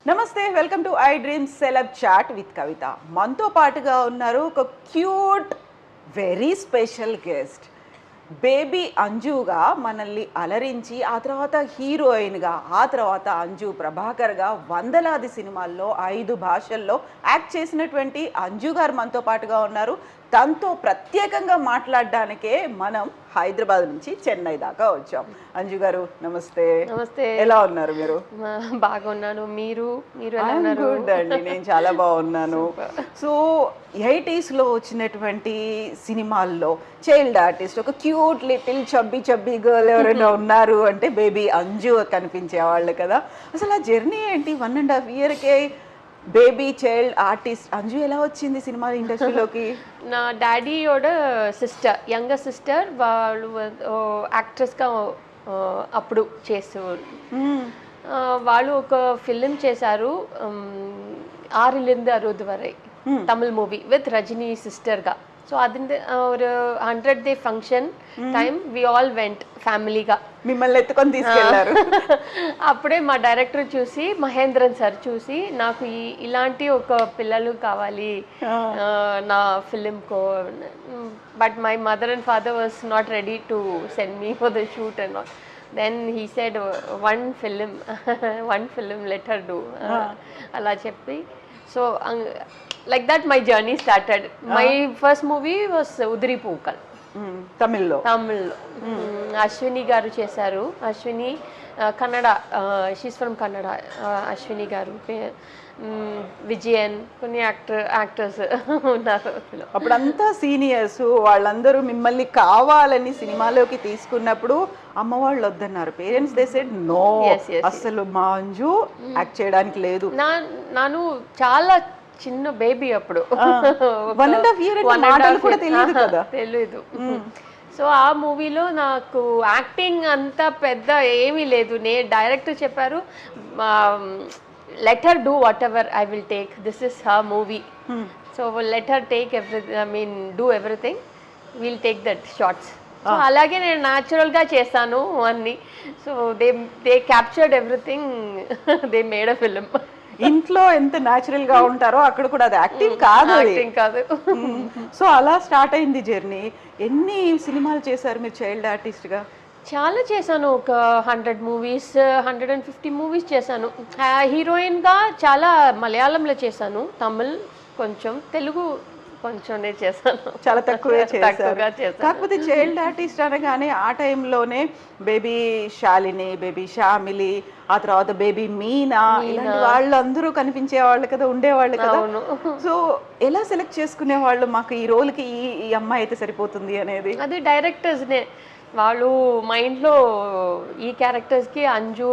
నమస్తే, welcome to I dream celeb chat with Kavitha. మనతో పాటుగా ఉన్నారు ఒక cute very special guest. Baby అంజుగా మనల్ని అలరించి ఆ తర్వాత హీరోయిన్గా, ఆ తర్వాత అంజు ప్రభాకర్గా వందలాది సినిమాల్లో 5 భాషల్లో యాక్ట్ చేసినటువంటి అంజు గారు మనతో పాటుగా ఉన్నారు. తనతో ప్రత్యేకంగా మాట్లాడడానికే మనం హైదరాబాద్ నుంచి చెన్నై దాకా వచ్చాం. అంజు గారు నమస్తే. నమస్తే. ఎలా ఉన్నారు మీరు? బాగున్నాను. మీరు ఎలా ఉన్నారు? గుడ్ అండి, నేను చాలా బాగున్నాను. సో 80s లో వచ్చినటువంటి సినిమాల్లో చైల్డ్ ఆర్టిస్ట్, ఒక క్యూట్ లిటిల్ చబ్బీ గర్ల్ ఎవరైనా ఉన్నారు అంటే బేబీ అంజు కనిపించేవాళ్ళు కదా. అసలు ఆ జర్నీ ఏంటి? 1.5 yearకే బేబీ చైల్డ్ ఆర్టిస్ట్ అంజు ఎలా వచ్చింది సినిమా ఇండస్ట్రీలోకి? నా డాడీయోட సిస్టర్, యంగర్ సిస్టర్, వాళ్ళు యాక్ట్రెస్గా అప్పుడు చేసేవారు. వాళ్ళు ఒక ఫిలిం చేశారు, ஆறிலிருந்து 60 வரை தமிழ் மூவி வித் ரஜினி சிஸ்டர்గా. సో అది ஒரு 100th day function time we all went ఫ్యామిలీగా. మిమ్మల్ని ఎత్తుకొని తీసుకెళ్లారు. అప్పుడే మా డైరెక్టర్ చూసి, మహేంద్రన్ సార్ చూసి, నాకు ఇలాంటి ఒక పిల్లలు కావాలి నా ఫిలింకో. But my mother and father was not ready to send me for the shoot and all. Then he said one film let her do అలా చెప్పి. So like that my journey started. My first movie was Udri Pookal, తమిళ్లో. అశ్విని గారు చేశారు. Ashwini Kannada, she's from Kannada. Ashwini గారు, విజయన్, కొన్ని actors ఉన్నారు. అప్పుడంతా seniors, వాళ్ళందరూ మిమ్మల్ని కావాలని సినిమాలోకి తీసుకున్నప్పుడు అమ్మ వాళ్ళు వద్దన్నారు, పేరెంట్స్ దే సెడ్ నో, అసలు మా అంజు యాక్ట్ చేయడానికి లేదు. నాను చాలా చిన్న బేబీ అప్పుడు, 1.5 year తెలీదు. సో ఆ మూవీలో నాకు యాక్టింగ్ అంత పెద్ద ఏమీ లేదు. డైరెక్టర్ చెప్పారు, let her do whatever I will take, this is her movie, so let her take do everything, will take that shots. So అలాగే నేను న్యాచురల్గా చేస్తాను అన్ని. So they captured everything, they made a film. ఇంట్లో ఎంత natural గా ఉంటారో అక్కడ కూడా అది యాక్టింగ్ కాదు. సో అలా స్టార్ట్ అయింది జర్నీ. ఎన్ని సినిమాలు చేశారు మీరు చైల్డ్ ఆర్టిస్ట్ గా? చాలా చేశాను, ఒక 100 మూవీస్, 150 మూవీస్ చేశాను. హీరోయిన్ గా చాలా మలయాళంలో చేశాను, తమిళ్ కొంచెం, తెలుగు కొంచెం చేశాను, చాలా తక్కువగా చేశారు. కాకపోతే చైల్డ్ ఆర్టిస్ట్ అనగానే ఆ టైంలోనే బేబీ శాలిని, బేబీ శ్యామిలి, ఆ తర్వాత బేబీ మీనా, ఇలాంటి వాళ్ళందరూ కనిపించే వాళ్ళు కదా, ఉండేవాళ్ళు కదా. సో ఎలా సెలెక్ట్ చేసుకునే వాళ్ళు, మాకు ఈ రోల్కి ఈ అమ్మాయి అయితే సరిపోతుంది అనేది? అది డైరెక్టర్స్నే, వాళ్ళు మైండ్లో ఈ క్యారెక్టర్స్కి అంజు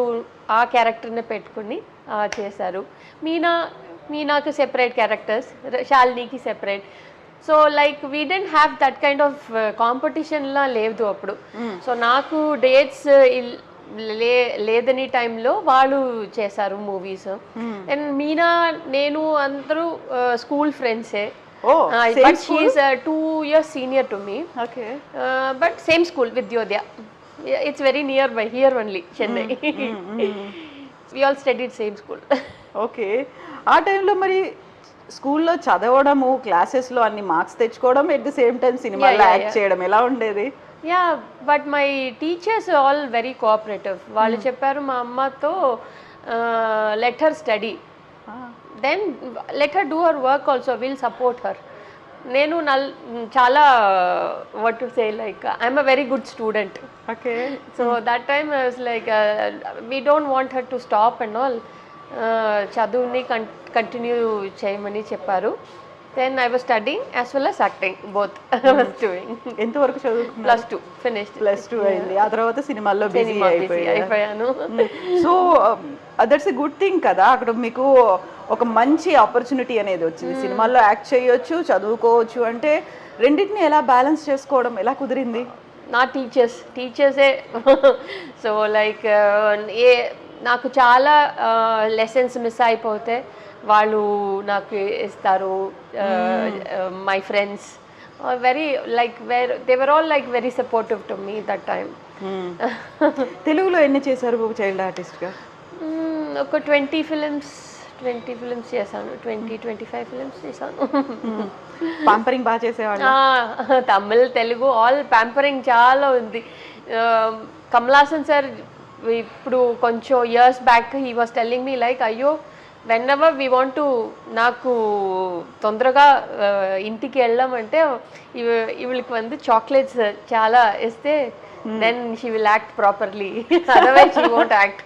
ఆ క్యారెక్టర్ని పెట్టుకుని చేశారు. మీనాకి సెపరేట్ క్యారెక్టర్స్, శాలినికి separate. So like we didn't have that kind of కాంపిటీషన్లా లేదు అప్పుడు. సో నాకు డేట్స్ లేదని టైంలో వాళ్ళు చేశారు మూవీస్. అండ్ మీనా, నేను అందరూ స్కూల్ ఫ్రెండ్సే. But she's 2 years senior to me. Okay. But same school, Vidyodaya. It's very nearby, here only, Chennai. We all studied same school. Okay. ఆ టైంలో మరి స్కూల్లో చదవడము, క్లాసెస్లో అన్ని మార్క్స్ తెచ్చుకోవడం, ఎట్ ది సేమ్ టైం సినిమాలో యాక్ట్ చేయడం ఎలా ఉండేది? Yeah, but my teachers all very cooperative. వాళ్ళు చెప్పారు మా అమ్మతో, let her study, then let her do her work also, will support her. నేను చాలా what to say, like I'm a very good student. Okay. So that time I was like, we don't want her to stop and all, చదువుని continue చేయమని చెప్పారు. Then I was studying as well as acting, both I was doing. ఎంతవరకు చదువుకున్నారు? +2 finished. +2 అయింది. ఆ తర్వాత సినిమాల్లో busy అయిపోయాను. So that's a good thing కదా, అక్కడ మీకు ఒక మంచి ఆపర్చునిటీ అనేది వచ్చింది. సినిమాల్లో యాక్ట్ చేయొచ్చు, చదువుకోవచ్చు. అంటే రెండింటిని ఎలా బ్యాలెన్స్ చేసుకోవడం ఎలా కుదిరింది? నా టీచర్సే. సో లైక్ నాకు చాలా లెసన్స్ మిస్ అయిపోతే వాళ్ళు నాకు ఇస్తారు. My friends very like where they were all like very supportive to me that time. తెలుగులో ఎన్ని చేశారు చైల్డ్ ఆర్టిస్ట్ గా? ఒక 20 ఫిలిమ్స్ చేశాను, 25 ఫిలిమ్స్ చేశాను. పాంపరింగ్ బాగా చేసేవాళ్ళు. తమిళ్, తెలుగు ఆల్ ప్యాంపరింగ్ చాలా ఉంది. కమలాసన్ సార్ ఇప్పుడు కొంచెం years back he was telling me like, అయ్యో whenever we want to, నాకు తొందరగా ఇంటికి వెళ్ళామంటే ఇవిళ్ళకి வந்து చాక్లెట్స్ చాలా ఇస్తే then she will act properly, otherwise she won't act.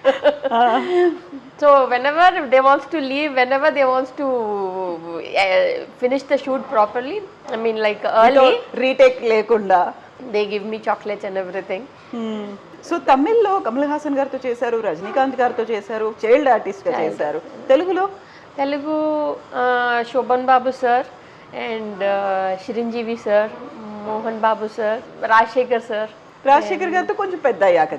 So whenever they wants to leave, whenever they wants to finish the shoot properly, I mean like early, retake లేకుండా they give me chocolates and everything. So తమిళ్లో కమల్ హాసన్ గారితో చేశారు, రజనీకాంత్ గారితో చేశారు, child artist గా చేశారు. తెలుగులో Shoban Babu sir and Chiranjeevi sir, Mohan Babu sir, Rajasekhar sir. Rajasekhar గారితో కొంచెం పెద్ద అయ్యాక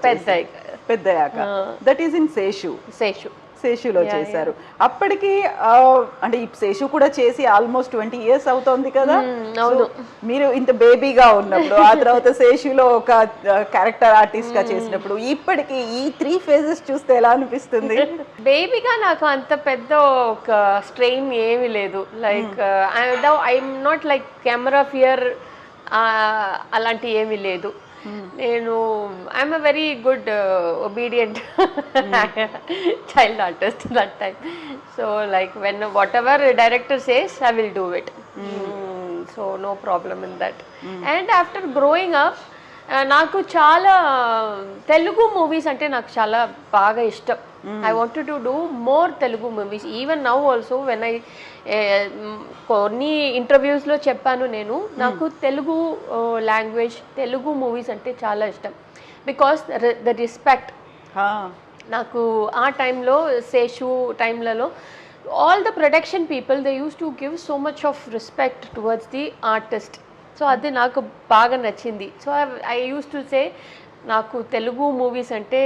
దట్ ఈస్ ఇన్ శేషులో చేశారు. అప్పటికి అంటే ఈ శేషు కూడా చేసి ఆల్మోస్ట్ 20 years అవుతోంది కదా. మీరు ఇంత బేబీగా ఉన్నప్పుడు, ఆ తర్వాత శేషులో ఒక క్యారెక్టర్ ఆర్టిస్ట్ గా చేసినప్పుడు, ఇప్పటికి ఈ 3 phases చూస్తే ఎలా అనిపిస్తుంది? బేబీగా నాకు అంత పెద్ద ఒక స్ట్రెయిన్ ఏమీ లేదు. Like I'm not like camera fear అలాంటి ఏమీ లేదు. నేను I'm a very good obedient child artist that time. So like when whatever director says I will do it. So no problem in that. And after growing up నాకు చాలా Telugu movies అంటే నాకు చాలా బాగా ఇష్టం. I wanted to do more Telugu movies. Even now also when I కొన్ని ఇంటర్వ్యూస్లో చెప్పాను నేను, నాకు తెలుగు లాంగ్వేజ్, తెలుగు మూవీస్ అంటే చాలా ఇష్టం. బికాస్ ద రెస్పెక్ట్ నాకు ఆ టైంలో, శేషు టైంలలో all the production people they use to give so much of respect towards the artist. So అది నాకు బాగా నచ్చింది. So I use to say నాకు తెలుగు మూవీస్ అంటే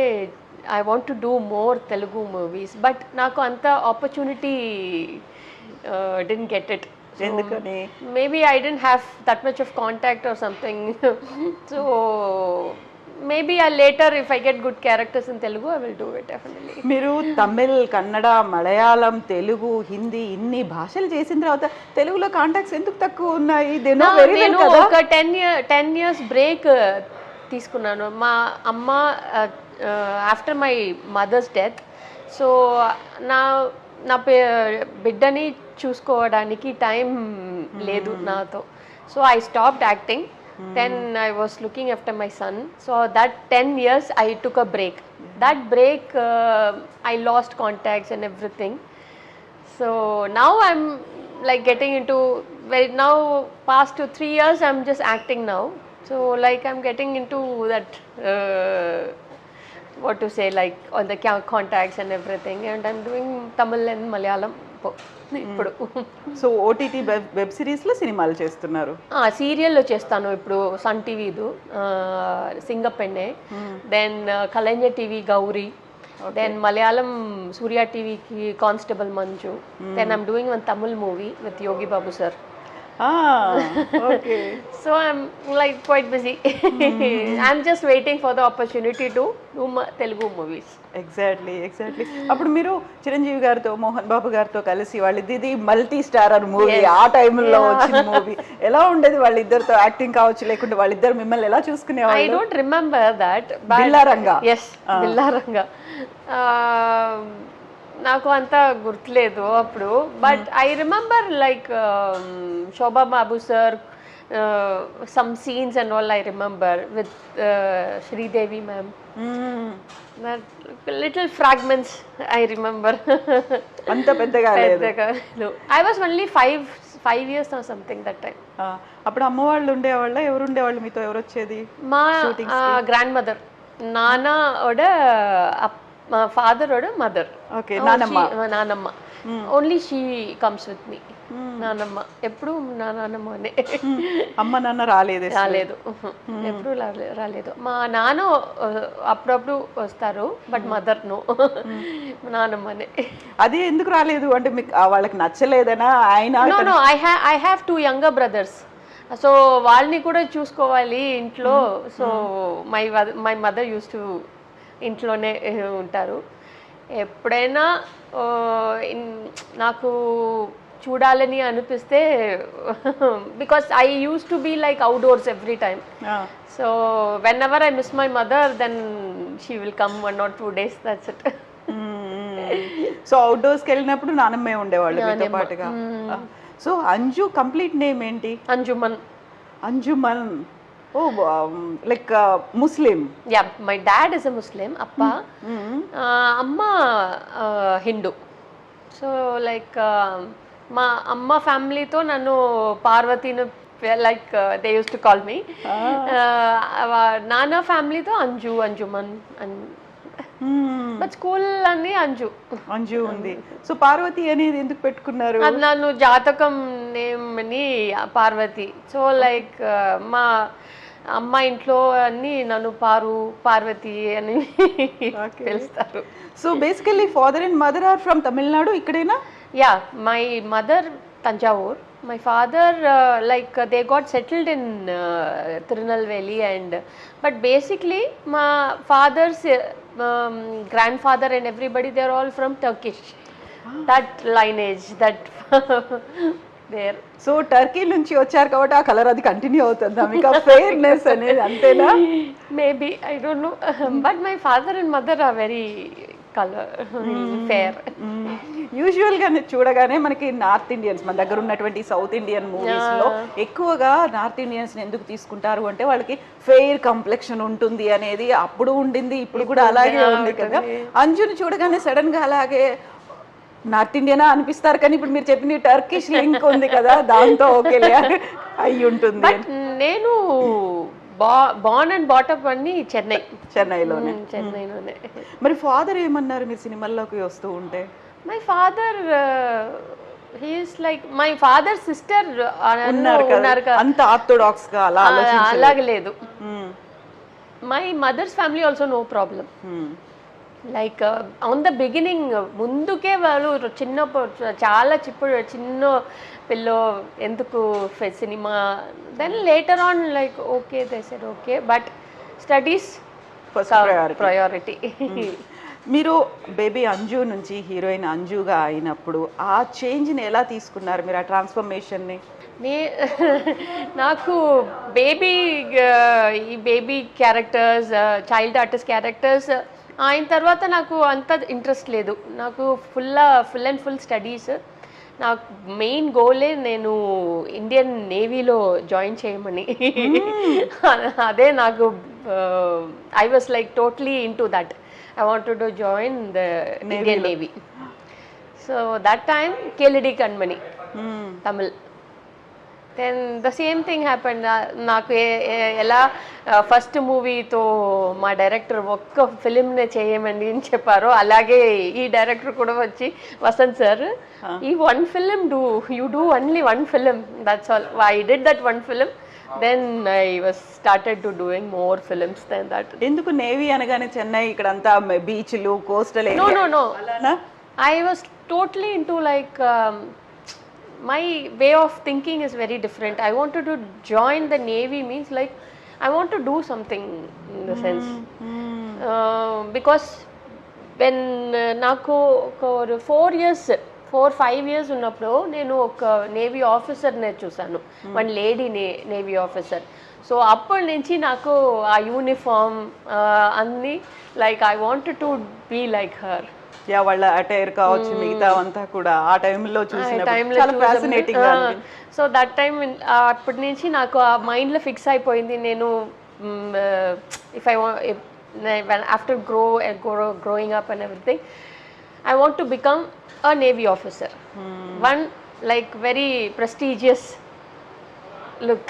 I want to do more Telugu movies. But నాకు అంత ఆపర్చునిటీ didn't get it. ఎందుకని? Maybe I didn't have that much of contact or something. So maybe later if I get good characters in Telugu I will do it definitely. మీరు తమిళ్, కన్నడ, మలయాళం, తెలుగు, హిందీ ఇన్ని భాషలు చేసిన తర్వాత తెలుగులో contacts ఎందుకు తక్కువ ఉన్నాయి? నేను ఒక 10 years బ్రేక్ తీసుకున్నాను. మా అమ్మ after my mother's death, so నా బిడ్డని చూసుకోవడానికి టైం లేదు నాతో. So I stopped acting. Then I was looking after my son. So that 10 years I took a break. That break I lost contacts and everything. So now I'm like getting into, now past 3 years I'm just acting now. So like I'm getting into that what to say, like all the contacts and everything, and I'm doing Tamil and Malayalam ఇప్పుడు. So OTT web సిరీస్లో సినిమాలు చేస్తున్నారు? సీరియల్లో చేస్తాను ఇప్పుడు. Sun టీవీదు Singappenne, then Kalaignar TV Gowri, then Malayalam Surya టీవీకి constable Manju, then I'm doing one Tamil movie with Yogi Babu sir. Okay. So I'm like quite busy. I'm just waiting for the opportunity to do Telugu movies. Exactly. అప్పుడు మీరు చిరంజీవి గారితో, మోహన్ బాబు గారితో కలిసి వాళ్ళిద్దరిది మల్టీ స్టారర్ మూవీ, ఆ టైంలో వచ్చిన movie ఎలా ఉండేది? వాళ్ళిద్దరితో యాక్టింగ్ కావచ్చు, లేకుంటే వాళ్ళిద్దరు మిమ్మల్ని ఎలా చూసుకునేవాళ్ళు? I don't remember that. Billaranga. Yes, Billaranga. నాకు అంత గుర్తులేదు అప్పుడు. But I remember like Shobha Babu sir, some scenes and all I remember with Sridevi ma'am. Little fragments I remember. అంత పెద్దగా I was only 5 years or something that time. అప్పుడు అమ్మ వాళ్ళు ఉండేవాళ్ళ? ఎవరు ఉండేవాళ్ళు మీతో? ఎవరు వచ్చేది? మా గ్రాండ్ మదర్, నాన్నోட ఫాదరోட మదర్. ఓకే, నానమ్మ. Only she comes with me. నానమ్మ ఎప్పుడు నానమ్మనే. అమ్మ నాన్న రాలేదు? ఎప్పుడు రాలేదు. మా నాన్న అప్పుడప్పుడు వస్తారు, బట్ మదర్ నో. నానమ్మనే. అది ఎందుకు రాలేదు? అంటే మీకు వాళ్ళకి నచ్చలేదనా? ఆయన no, I have 2 younger brothers. So వాళ్ళని కూడా చూసుకోవాలి ఇంట్లో. So my mother use to ఇంట్లోనే ఉంటారు. ఎప్పుడైనా ఆ, నాకు చూడాలని అనిపిస్తే because I use to be like outdoors every time. So whenever I miss my mother then she will come 1 or 2 days, that's it. So అవుట్డోర్స్కి వెళ్ళినప్పుడు నానమ్మే ఉండేవాళ్ళు మీతో పాటుగా. సో అంజు కంప్లీట్ నేమ్ ఏంటి? Anjuman. Anjuman. Oh like Muslim. Yeah, my dad is a Muslim, అప్ప. అమ్మ Hindu. So like మా అమ్మ ఫ్యామిలీతో నన్ను పార్వతిని like they use to call me. నాన్న ఫ్యామిలీతో అంజు, అంజుమన్. బట్ స్కూల్ అన్ని అంజు అంజు ఉంది. సో పార్వతి అనేది ఎందుకు పెట్టుకున్నారు? అది నన్ను జాతకం నేమ్ అని పార్వతి. సో లైక్ మా అమ్మ ఇంట్లో అన్ని నన్ను పార్వతి అని పిలుస్తారు. So basically father and mother are from Tamil Nadu, ఇక్కడేనా? Yeah, my mother Tanjavur. My father, like they got settled in Tirunelveli, but basically my father's grandfather and everybody, they're all from Turkish. That lineage, that there. So Turkey నుంచి వచ్చారు కాబట్టి ఆ colour అది continue అవుతుందా మీకు? Fairness అనేది అంతేనా? Maybe, I don't know. But my father and mother are very colour fair. యూజువల్గా చూడగానే మనకి నార్త్ ఇండియన్స్, మన దగ్గర ఉన్నటువంటి సౌత్ ఇండియన్ మూవీస్లో ఎక్కువగా నార్త్ ఇండియన్స్ని ఎందుకు తీసుకుంటారు అంటే వాళ్ళకి ఫెయిర్ కంప్లెక్షన్ ఉంటుంది అనేది అప్పుడు ఉండింది, ఇప్పుడు కూడా అలాగే ఉంది కదా. అంజుని చూడగానే సడన్గా అలాగే నార్త్ ఇండియనా అనిపిస్తారు, కానీ ఇప్పుడు మీరు చెప్పిన టర్కిష్ లింక్ ఉంది కదా, దాంతో ఓకేలే అయి ఉంటుంది. నేను బార్న్ అండ్ బాటప్ అన్ని చెన్నైలోనే. మరి ఫాదర్ ఏమన్నారు మీరు సినిమాల్లోకి వస్తూ ఉంటే? My father he's like my father sister ఉన్నారు, అంత ఆర్థోడాక్స్ గా అలాగే లేదు. My mother's family also no problem. Like on the beginning ముందుకే వాళ్ళు చాలా చిన్న పిల్లో ఎందుకు సినిమా, then later on like okay they said okay, but studies priority. మీరు బేబీ అంజు నుంచి హీరోయిన్ అంజుగా అయినప్పుడు ఆ చేంజ్ని ఎలా తీసుకున్నారు మీరు, ఆ ట్రాన్స్ఫర్మేషన్ని? నాకు ఈ baby characters, child artist characters అయిన తర్వాత నాకు అంత ఇంట్రెస్ట్ లేదు. నాకు ఫుల్ అండ్ ఫుల్ స్టడీస్. నాకు మెయిన్ గోలే నేను ఇండియన్ నేవీలో జాయిన్ చేయమని. అదే నాకు I was like totally into that. I wanted to join the Indian Navy. So that time KLD Kanmani, Tamil. Then the same thing happened. నాకు ఎలా first మూవీతో మా director ఒక్క ఫిలింనే చేయమని చెప్పారో అలాగే ఈ డైరెక్టర్ కూడా వచ్చి, వసంత్ సార్ ఈ one film you do only one film, that's all. I did that one film. Then I was started to doing more films than that. ఎందుకు నేవీ అనగానే చెన్నై ఇక్కడంతా బీచ్లు, coastal area? No. I was totally into like my way of thinking is very different. I wanted to join the Navy means like I want to do something in the sense. Because when నాకు ఒక 4-5 years ఉన్నప్పుడు నేను ఒక navy ఆఫీసర్నే చూసాను, one lady navy officer. So అప్పటి నుంచి నాకు ఆ యూనిఫామ్ అన్నీ like I wanted to be like her. వాళ్ళ అటైర్ కావచ్చు, మిగతా అంతా కూడా ఆ టైంలో చూసిన. సో దట్ టైం అప్పటి నుంచి నాకు ఆ మైండ్లో ఫిక్స్ అయిపోయింది. నేను if I after growing up and everything, I want to become a Navy officer. One like very prestigious look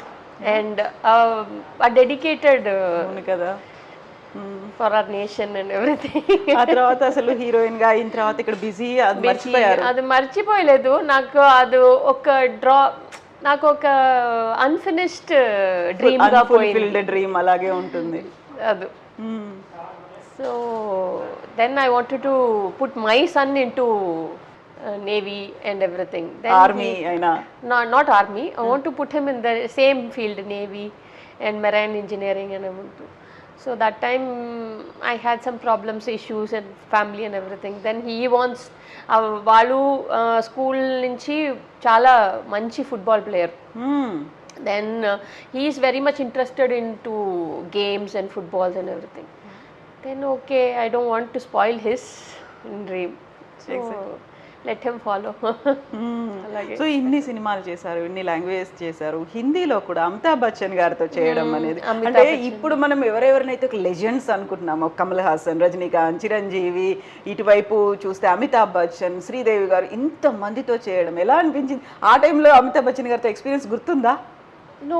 and a dedicated for our nation and everything. ఆ తర్వాత అసలు హీరోయిన్ గా అయిన తర్వాత ఇక్కడ బిజీ, అది మర్చిపోయలేదు. నాకు అది ఒక నాకు ఒక అన్ఫినిష్డ్ డ్రీమ్ గా పోయింది. డ్రీమ్ అలాగే ఉంటుంది అది. So then I wanted to put my son into Navy and everything. Then army aina? Not army. I want to put him in the same field, Navy and marine engineering and everything. So that time I had some problems, issues and family and everything. Then he wants వాళ్ళు school నుంచి చాలా మంచి football player. Then he is very much interested into games and footballs and everything. Then okay, I don't want to spoil his dream. So let him follow. అలాగే. So ఇన్ని సినిమాలు చేశారు, ఇన్ని languages చేశారు, హిందీలో కూడా అమితాబ్ బచ్చన్ గారితో చేయడం అనేది అంటే ఇప్పుడు మనం ఎవరెవరినైతే లెజెండ్స్ అనుకుంటున్నామో కమల్ హాసన్, రజనీకాంత్, చిరంజీవి, ఇటువైపు చూస్తే అమితాబ్ బచ్చన్, శ్రీదేవి గారు, ఇంత మందితో చేయడం ఎలా అనిపించింది? ఆ టైంలో అమితాబ్ బచ్చన్ గారితో ఎక్స్పీరియన్స్ గుర్తుందా? No,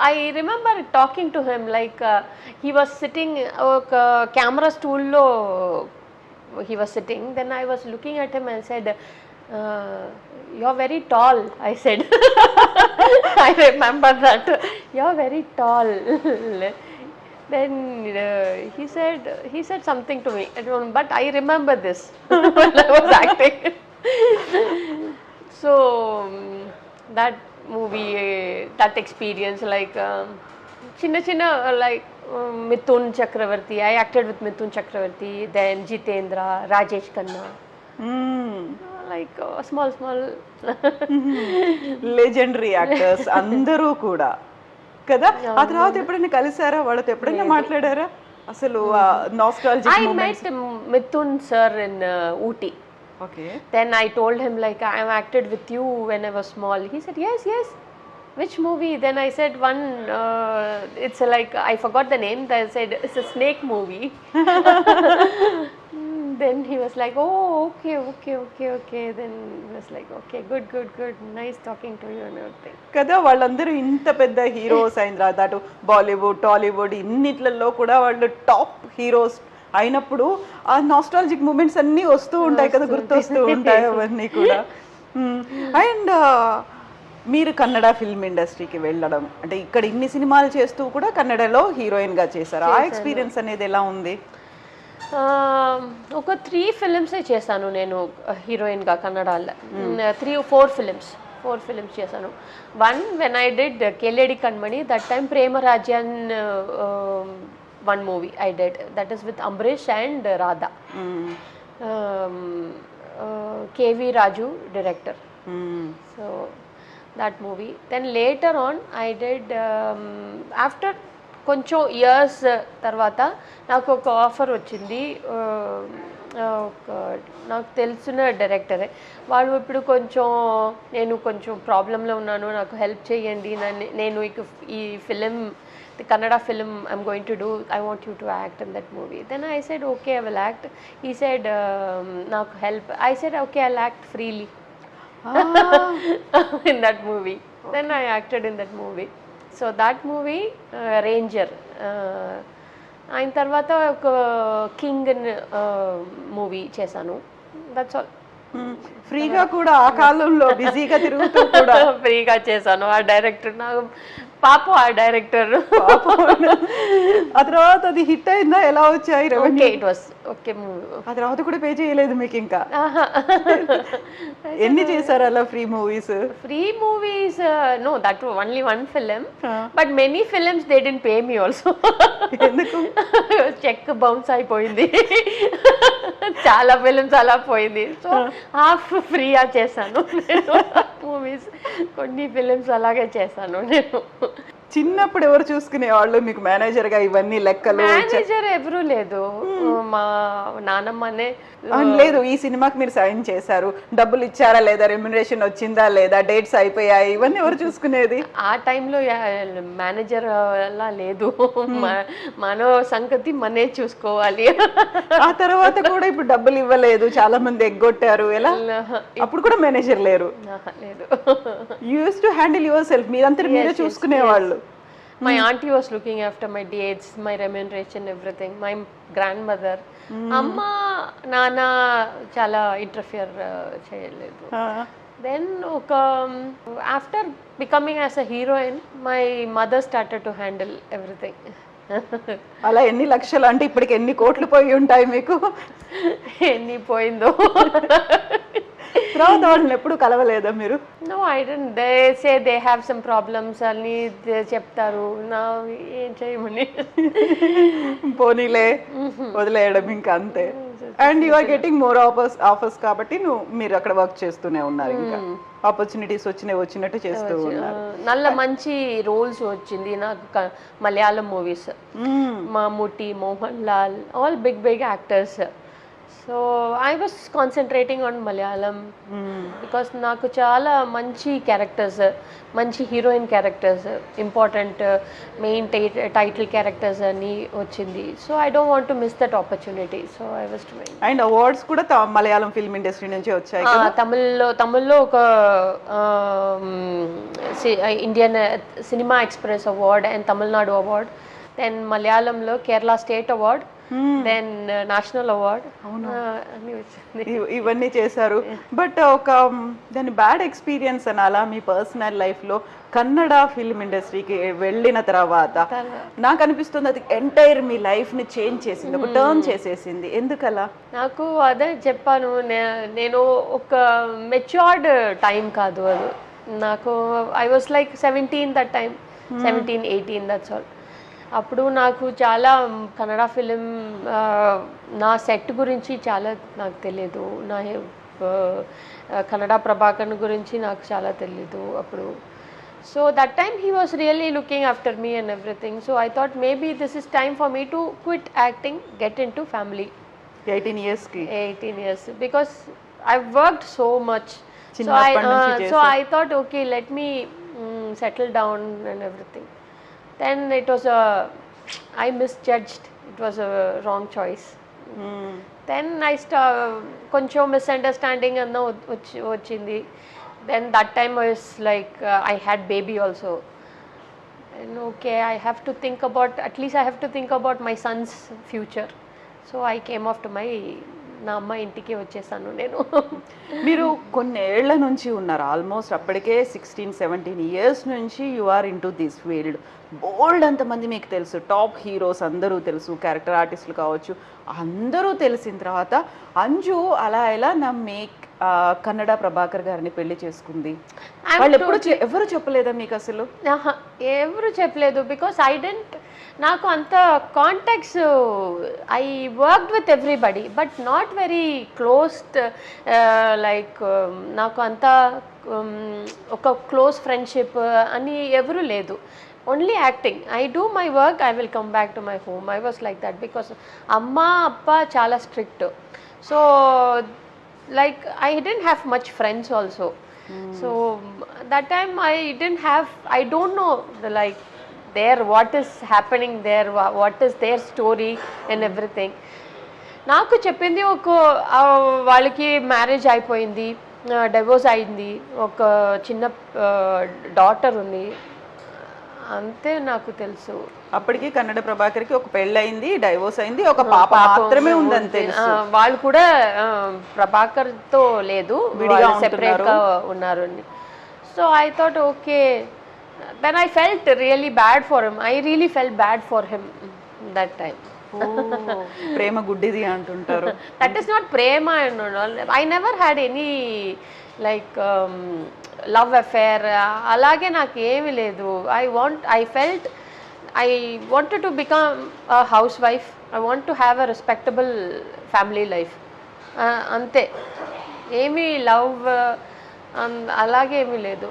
I remember talking to him like he was sitting camera stool lo he was sitting. Then I was looking at him and said, you're very tall, I said. I remember that. You're very tall. Then he said something to me, but I remember this when I was acting. So that movie, that experience, like chinna like Mithun Chakravarti, I acted with Mithun Chakravarti, then Jitendra, Rajesh Khanna, like small legendary actors అందరూ కూడా కదా. ఆ తర్వాత ఎప్పుడైనా కలిసారా, వాళ్ళతో ఎప్పుడైనా మాట్లాడారా? అసలు nostalgic I met Mithun sir in Ooty. Okay. Then I told him like I acted with you when I was small. He said yes. Which movie? Then I said one. It's like I forgot the name. I said it's a snake movie. Then he was like, oh, okay. Then he was like, okay, good. Nice talking to you and everything. కదా వాళ్ళందరూ ఇంత పెద్ద heroes అయిన తర్వాత అటు బాలీవుడ్, టాలీవుడ్ ఇన్నిట్లలో కూడా వాళ్ళు top heroes అయినప్పుడు ఆ నాస్టాలజిక్ మూమెంట్స్ అన్నీ వస్తూ ఉంటాయి కదా, గుర్తొస్తూ ఉంటాయి అవన్నీ కూడా. అండ్ మీరు కన్నడ ఫిల్మ్ ఇండస్ట్రీకి వెళ్ళడం అంటే ఇక్కడ ఇన్ని సినిమాలు చేస్తూ కూడా కన్నడలో హీరోయిన్గా చేశారు. ఆ ఎక్స్పీరియన్స్ అనేది ఎలా ఉంది? ఒక 3 ఫిలిమ్స్ చేశాను నేను హీరోయిన్గా కన్నడలో. 4 ఫిలిమ్స్ చేశాను. One when I did Kelladi Kanmani, that time ప్రేమ రాజ్యాన్ one movie I did, that is with Ambrish and Radha. KV Raju director. So that movie. Then later on I did after కొంచెం ఇయర్స్ తర్వాత నాకు ఒక ఆఫర్ వచ్చింది. నాకు తెలిసిన డైరెక్టరే వాళ్ళు ఇప్పుడు నేను కొంచెం ప్రాబ్లంలో ఉన్నాను, నాకు హెల్ప్ చేయండి, నేను ఈ film, the Kannada film I'm going to do, I want you to act in that movie. Then I said okay, I will act. He said నాకు help. I said okay, I'll act freely in that movie. Then I acted in that movie. So that movie Ranger. ఆయన తర్వాత ఒక king movie చేశాను. That's all. ఫ్రీగా కూడా ఆ కాలంలో బిజీగా తిరుగుతూ కూడా ఫ్రీగా చేశాను. ఆ డైరెక్టర్ నాకు పాపం, ఆ డైరెక్టర్ ఆ తర్వాత అది హిట్ అయిందా? ఎలా వచ్చాయి రెవెన్యూ? It was okay. ఆ తర్వాత కూడా పే చేయలేదు మీకు ఇంకా? ఎన్ని చేశారు అలా free movies? No, that only one film, but many films they didn't pay me also. ఎందుకు? చెక్ బౌన్స్ అయిపోయింది. చాలా ఫిలిమ్స్ అలా పోయింది. సో హాఫ్ ఫ్రీగా చేశాను నేను మూవీస్. కొన్ని ఫిలిమ్స్ అలాగే చేశాను నేను. చిన్నప్పుడు ఎవరు చూసుకునే వాళ్ళు మీకు మేనేజర్ గా ఇవన్నీ లెక్కలు? మేనేజర్ ఎవరు లేదు, మా నానమ్మనే. లేదు, ఈ సినిమాకి మీరు సైన్ చేశారు, డబ్బులు ఇచ్చారా లేదా, రెమ్యునరేషన్ వచ్చిందా లేదా, డేట్స్ అయిపోయాయి, ఇవన్నీ ఎవరు చూసుకునేది? ఆ టైంలో మేనేజర్ అలా లేదు, మన సంగతి మనే చూసుకోవాలి. ఆ తర్వాత కూడా ఇప్పుడు డబ్బులు ఇవ్వలేదు, చాలా మంది ఎగ్గొట్టారు, ఎలా? అప్పుడు కూడా మేనేజర్ లేరు? లేదు. You used to handle your self, మీరంతా మీరే చూసుకునేవాళ్ళు? My auntie was looking after my dates, my remuneration, everything. My grandmother, amma, nana chala interfere cheyaledu. Then after becoming as a heroine, my mother started to handle everything. అలా ఎన్ని లక్షలు అంటే ఇప్పటికి ఎన్ని కోట్లు పోయి ఉంటాయి మీకు? ఎన్ని పోయిందో తర్వాత వాళ్ళని ఎప్పుడు కలవలేదా మీరు? No I don't. They say they have some problems అని చెప్తారు. నా ఏం చేయమని పోనీలే వదిలేయడం ఇంకా అంతే. And you are getting more offers కాబట్టి మీరు అక్కడ వర్క్ చేస్తూనే ఉన్నారు, ఇంకా ఆపర్చునిటీస్ వచ్చినట్టు చేస్తూ ఉన్నారు. నల్ల మంచి రోల్స్ వచ్చింది నాకు Malayalam movies. Mammootty, Mohan Lal, all big actors. So I was concentrating on Malayalam because నాకు చాలా మంచి క్యారెక్టర్స్, మంచి heroine characters, important main title characters అని వచ్చింది. So I don't want to miss that opportunity. So I was doing. And awards కూడా Malayalam film industry నుంచి వచ్చాయి కదా? తమిళ్లో ఒక Indian cinema express award and Tamil Nadu award, then మలయాళంలో Kerala state award, then national award అన్ని వచ్చింది. ఇవన్నీ చేశారు. బట్ ఒక దాని బ్యాడ్ ఎక్స్పీరియన్స్ అనాలా మీ పర్సనల్ లైఫ్లో కన్నడ ఫిల్మ్ ఇండస్ట్రీకి వెళ్ళిన తర్వాత? నాకు అనిపిస్తుంది అది ఎంటైర్ మీ లైఫ్ని చేంజ్ చేసింది, ఒక టర్న్ చేసేసింది. ఎందుకలా? నాకు అదే చెప్పాను, నేను ఒక మెచ్యూర్డ్ టైం కాదు అది నాకు. I was like 17 that time, 17, 18 that's all. అప్పుడు నాకు చాలా కన్నడ ఫిలిం నా సెట్ గురించి చాలా నాకు తెలియదు, నా కన్నడ ప్రభాకర్ గురించి నాకు చాలా తెలీదు అప్పుడు. So that time he was really looking after me and everything. So I thought maybe this is time for me to quit acting, get in to family. 18 years because I've worked so much. So I thought, okay, let me settle down and everything. Then it was I misjudged. It was a wrong choice. Then I కొంచెం misunderstanding అన్న వచ్చింది. Then that time I was like, I had baby also. And okay, I have to think about, at least I have to think about my son's future. So I came off to నా అమ్మ ఇంటికి వచ్చేసాను నేను. మీరు కొన్నేళ్ల నుంచి ఉన్నారు, almost అప్పటికే 16-17 years నుంచి you are into this field. బోల్డ్ అంతమంది మీకు తెలుసు, టాప్ హీరోస్ అందరూ తెలుసు, క్యారెక్టర్ ఆర్టిస్టులు కావచ్చు, అందరూ తెలిసిన తర్వాత అంజు అలా ఎలా నమ్మి కన్నడ ప్రభాకర్ గారిని పెళ్లి చేసుకుంది? వాళ్ళు ఎవరు చెప్పలేదా మీకు అసలు? ఎవరు చెప్పలేదు, బికాస్ ఐ డెంట్, నాకు అంత contacts, I worked with everybody but not very closed. Like నాకు అంత ఒక క్లోజ్ ఫ్రెండ్షిప్ అని ఎవరు లేదు. Only acting. I do my work, I will come back to my home. I was like that because అమ్మ అప్ప చాలా strict. So like I didn't have much friends also. So that time I don't know like there what is happening there, what is their story and everything. నాకు చెప్పింది ఒక వాళ్ళకి marriage అయిపోయింది, divorce అయింది, ఒక చిన్న డాటర్ ఉంది, అంతే నాకు తెలుసు. అప్పటికి కన్నడ ప్రభాకర్కి ఒక పెళ్ళయింది, డైవోర్స్ అయింది, ఒక పాప మాత్రమే ఉందని తెలుసు. వాళ్ళు కూడా ప్రభాకర్తో లేదు, సెపరేట్ గా ఉన్నారు. So I thought okay. Then I felt really bad for him. I really felt bad for him that time. ప్రేమ గుడ్డిది అంటుంటారు. దట్ ఈస్ నాట్ ప్రేమ. I never had any like love affair, అలాగే నాకు ఏమీ లేదు. I felt I wanted to become a housewife. I want to have a respectable family life. అంతే, ఏమీ లవ్ అలాగే ఏమీ లేదు.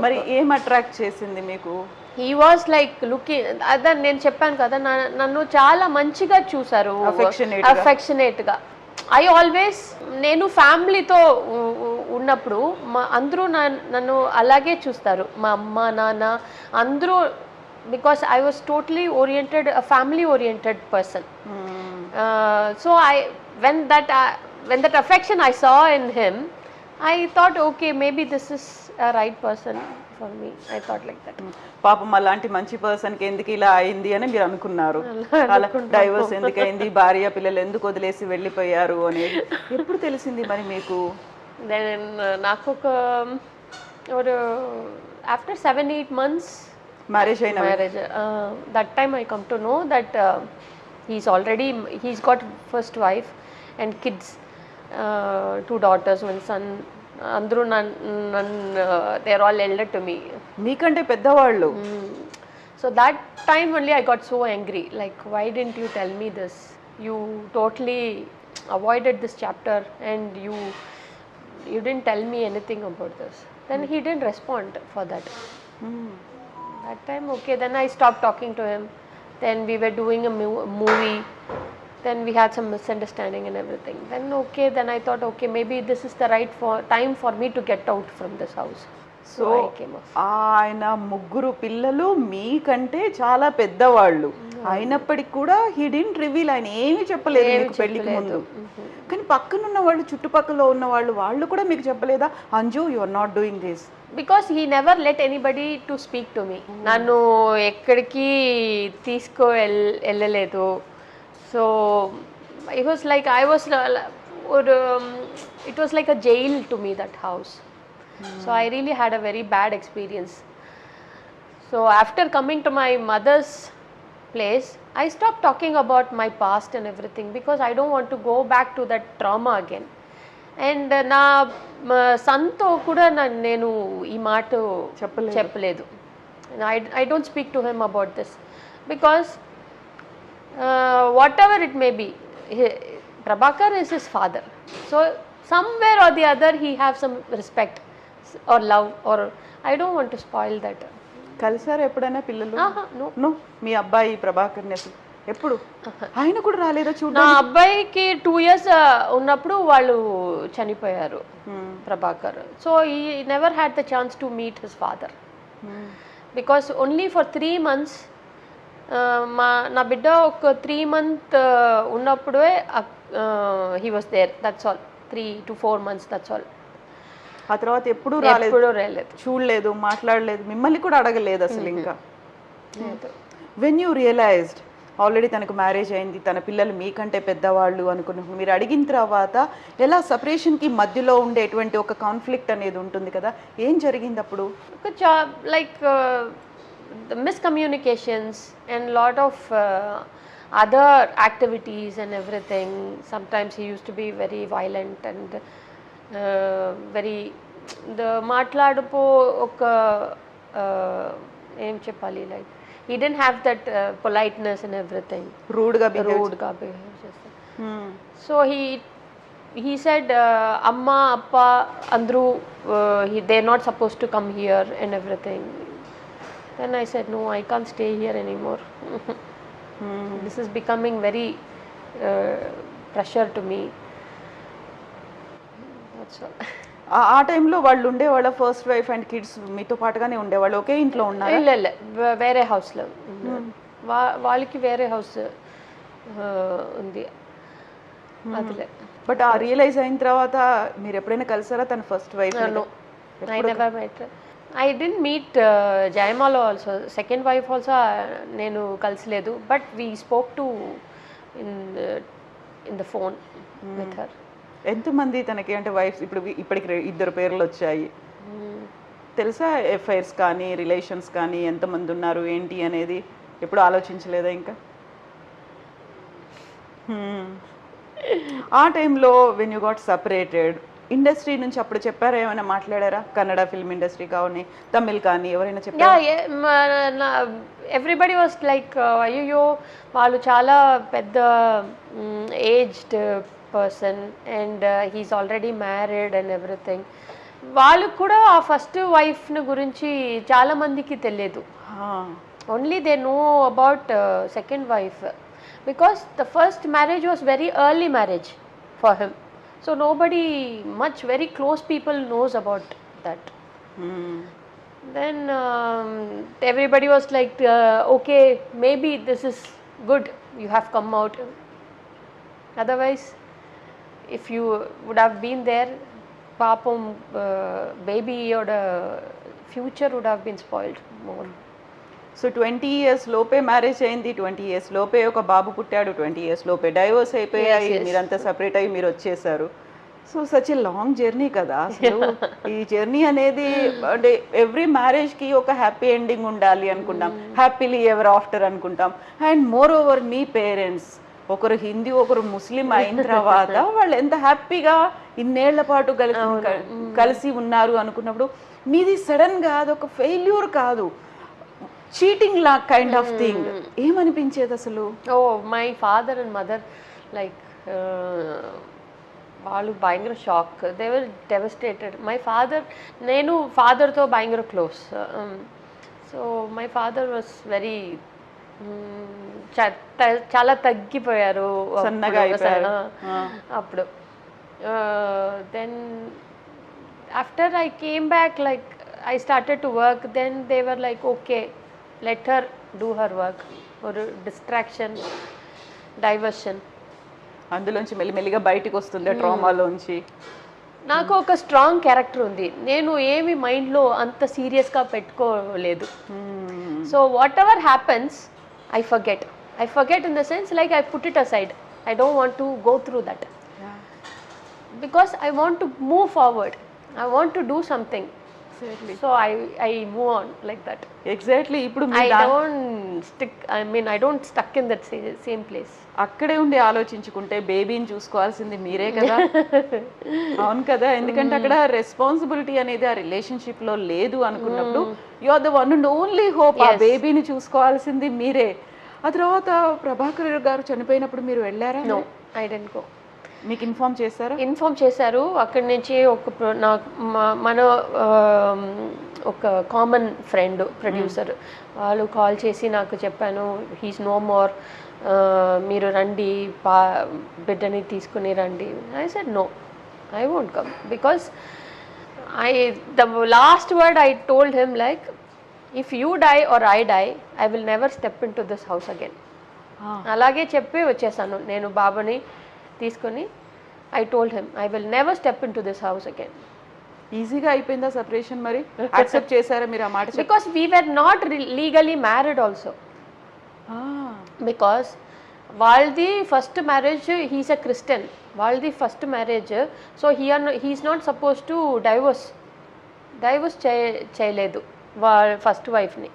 మరి ఏం అట్రాక్ట్ చేసింది మీకు? హీ వాజ్ లైక్ లుకింగ్, అదే నేను చెప్పాను కదా, నన్ను చాలా మంచిగా చూసారు, అఫెక్షనేట్గా. ఐ ఆల్వేస్, నేను ఫ్యామిలీతో ఉన్నప్పుడు అందరూ నన్ను అలాగే చూస్తారు, మా అమ్మ నాన్న అందరూ. Because I was totally oriented, a family oriented person. So when that affection I saw in him, I thought okay, maybe this is a right person for me. I thought like that. పాపం అలాంటి మంచి పర్సన్కి ఎందుకు ఇలా అయింది అని మీరు అనుకున్నారు? అలా డైవర్స్ ఎందుకు అయింది, భార్య పిల్లలు ఎందుకు వదిలేసి వెళ్ళిపోయారు అనేది ఎప్పుడు తెలిసింది మరి మీకు? Then నాకు ఒక after 7-8 months marriage, that time I come to know that he's got first wife and kids, 2 daughters, 1 son. అందరూ నన్ను they are all elder to me. మీకంటే పెద్దవాళ్ళు. So that time only I got so angry, like why didn't you tell me this? You totally avoided this chapter and you didn't tell me anything about this. Then he didn't respond for that. That time okay, then I stopped talking to him. Then we were doing a movie, then we had some misunderstanding and everything. Then okay, then I thought okay, maybe this is the right time for me to get out from this house. So I came off. ఆయన ముగ్గురు పిల్లలు మీకంటే చాలా పెద్దవాళ్ళు అయినప్పటికీ కూడా he didn't reveal, ఆయన ఏమీ చెప్పలేదు మీకు పెళ్లికి ముందు. కానీ పక్కనున్న వాళ్ళు, చుట్టుపక్కల ఉన్న వాళ్ళు కూడా మీకు చెప్పలేదా, Anju you are not doing this? Because he never let anybody to speak to me. నన్ను ఎక్కడికి వెళ్ళలేదు. So it was like I was it was like a jail to me, that house. So I really had a very bad experience. So after coming to my mother's place, I stopped talking about my past and everything because I don't want to go back to that trauma again. And నా సన్తో కూడా నేను ఈ మాట చెప్పలేదు. I don't speak to him about this because whatever it may be, Prabhakar is his father. So somewhere or the other he have some respect or love, or I don't want to spoil that. కలిసారు ఎప్పుడైనా పిల్లలు? No. No. మీ అబ్బాయి ప్రభాకర్ని అసలు ఎప్పుడు ఆయన కూడా రాలేదా నా చూడండి? అబ్బాయికి 2 years ఉన్నప్పుడు వాళ్ళు చనిపోయారు, Prabhakar. So he never had the chance to meet his father because only for 3 months. నా బిడ్డ ఒక 3 month ఉన్నప్పుడే he was there, that's all. 3 to 4 months, that's all. ఆ తర్వాత ఎప్పుడు రాలేదు, చూడలేదు, మాట్లాడలేదు, మిమ్మల్ని కూడా అడగలేదు అసలు. ఇంకా వెన్ యూ రియలైజ్డ్ ఆల్రెడీ తనకు మ్యారేజ్ అయింది, తన పిల్లలు మీకంటే పెద్దవాళ్ళు అనుకున్నప్పుడు మీరు అడిగిన తర్వాత ఎలా సపరేషన్కి మధ్యలో ఉండేటువంటి ఒక కాన్ఫ్లిక్ట్ అనేది ఉంటుంది కదా, ఏం జరిగింది అప్పుడు? Like miscommunications and lot of other activities and everything. Sometimes he used to be very violent and very the మాట్లాడుపో ఒక ఏం చెప్పాలి, like he didn't have that politeness and everything. rude గా behave చేస్తాడు. So he said amma appa andru they're not supposed to come here and everything. Then I said no, I can't stay here anymore. This is becoming very pressure to me. That's all. ఆ టైంలో వాళ్ళు ఉండేవాళ్ళ first wife and kids మీతో పాటుగానే ఉండేవాళ్ళు, ఒకే ఇంట్లో ఉన్నారు? ಇಲ್ಲ వేరే హౌస్లో. వాళ్ళకి వేరే హౌస్ ఉంది అదిలే. బట్ ఆ రియలైజ్ అయిన తర్వాత మీరు ఎప్పుడైనా కలిసారా తన first wife? I never met. I didn't meet Jayamala also. Second wife also నేను కలిసలేదు, but we spoke to in the phone with her. ఎంతమంది తనకి అంటే వైఫ్? ఇప్పటికి 2 పేర్లు వచ్చాయి తెలుసా? ఎఫ్ఐఆర్స్ కానీ రిలేషన్స్ కానీ ఎంతమంది ఉన్నారు ఏంటి అనేది ఎప్పుడు ఆలోచించలేదా ఇంకా? ఆ టైంలో when you got separated, industry నుంచి అప్పుడు చెప్పారా, ఏమైనా మాట్లాడారా? కన్నడ ఫిల్మ్ ఇండస్ట్రీ కానీ తమిళ్ కానీ ఎవరైనా చెప్పారా? ఎవ్రీబడి వాస్ లైక్ అయ్యో వాళ్ళు చాలా పెద్ద aged person and he's already married and everything. వాళ్ళు కూడా ఆ ఫస్ట్ వైఫ్ని గురించి చాలా మందికి తెలియదు. Only they know about second wife because the first marriage was very early marriage for him. So nobody much very close people knows about that. Then everybody was like okay, maybe this is good, you have come out. Otherwise if you would have been there, papam baby or the future would have been spoiled more. So 20 years లోపే marriage అయింది, 20 years లోపే ఒక బాబు పుట్టాడు, 20 years లోపే divorce అయిపోయాయి, మీరంతా separate అయ్యి మీరు వచ్చేసారు. So such a long journey కదా అసలు. ఈ జర్నీ అనేది అంటే ఎవ్రీ మ్యారేజ్కి ఒక హ్యాపీ ఎండింగ్ ఉండాలి అనుకుంటాం, హ్యాపీలీ ఎవర్ ఆఫ్టర్ అనుకుంటాం. And more over me parents ఒకరు హిందీ ఒకరు ముస్లిం అయిన తర్వాత వాళ్ళు ఎంత హ్యాపీగా ఇన్నేళ్ల పాటు కలిసి ఉన్నారు అనుకున్నప్పుడు మీది సడన్ గా అదొక ఫెయిల్యూర్ కాదు, చీటింగ్ లా కైండ్ ఆఫ్ థింగ్. ఏమనిపించేది అసలు? Oh my father and mother like వాళ్ళు భయంకర shock, they were devastated. My father, నేను ఫాదర్తో భయంకర close. So my father was very చాలా తగ్గిపోయారు అప్పుడు. Then after I came back like I started to work, then they were like okay let her do her work, ఒక distraction, diversion. అందులోంచి మెల్లిమెల్లిగా బయటికి వస్తుంది ట్రామాలోంచి. నాకు ఒక స్ట్రాంగ్ క్యారెక్టర్ ఉంది, నేను ఏమి మైండ్లో అంత సీరియస్గా పెట్టుకోలేదు. So what ever happens I forget in the sense like I put it aside. I don't want to go through that. Because I want to move forward. I want to do something. Exactly. So I move on like that. Exactly. ఇప్పుడు I don't stuck in that same place. అక్కడే ఉండి ఆలోచించుకుంటే బేబీని చూసుకోవాల్సింది మీరే కదా. అవును కదా, ఎందుకంటే అక్కడ రెస్పాన్సిబిలిటీ అనేది ఆ రిలేషన్షిప్ లో లేదు అనుకున్నప్పుడు you are the one and only hope. ఆ బేబీని చూసుకోవాల్సింది మీరే. ఆ తర్వాత ప్రభాకర్ గారు చనిపోయినప్పుడు మీరు వెళ్ళారా? No, I don't go. మీకు ఇన్ఫార్మ్ చేశారా? ఇన్ఫార్మ్ చేశారు. అక్కడి నుంచి మన ఒక కామన్ ఫ్రెండ్ ప్రొడ్యూసర్ వాళ్ళు కాల్ చేసి నాకు చెప్పాను, హీస్ నో మోర్, మీరు రండి, బిడ్డని తీసుకుని రండి. I said no, I won't come, because the last word I told him like if you die or I die I will never step into this house again. అలాగే చెప్పి వచ్చేసాను నేను బాబుని తీసుకుని. I told him I will never step into this house again. ఈజీగా అయిపోయిందా separation? మరి accept చేశారా మీరు ఆ మాట? Because we were not legally married also. Because వాళ్ళది first marriage, he's a Christian, వాళ్ళది first marriage. So he's not suppose to divorce చేయలేదు వాళ్ళ ఫస్ట్ వైఫ్ని.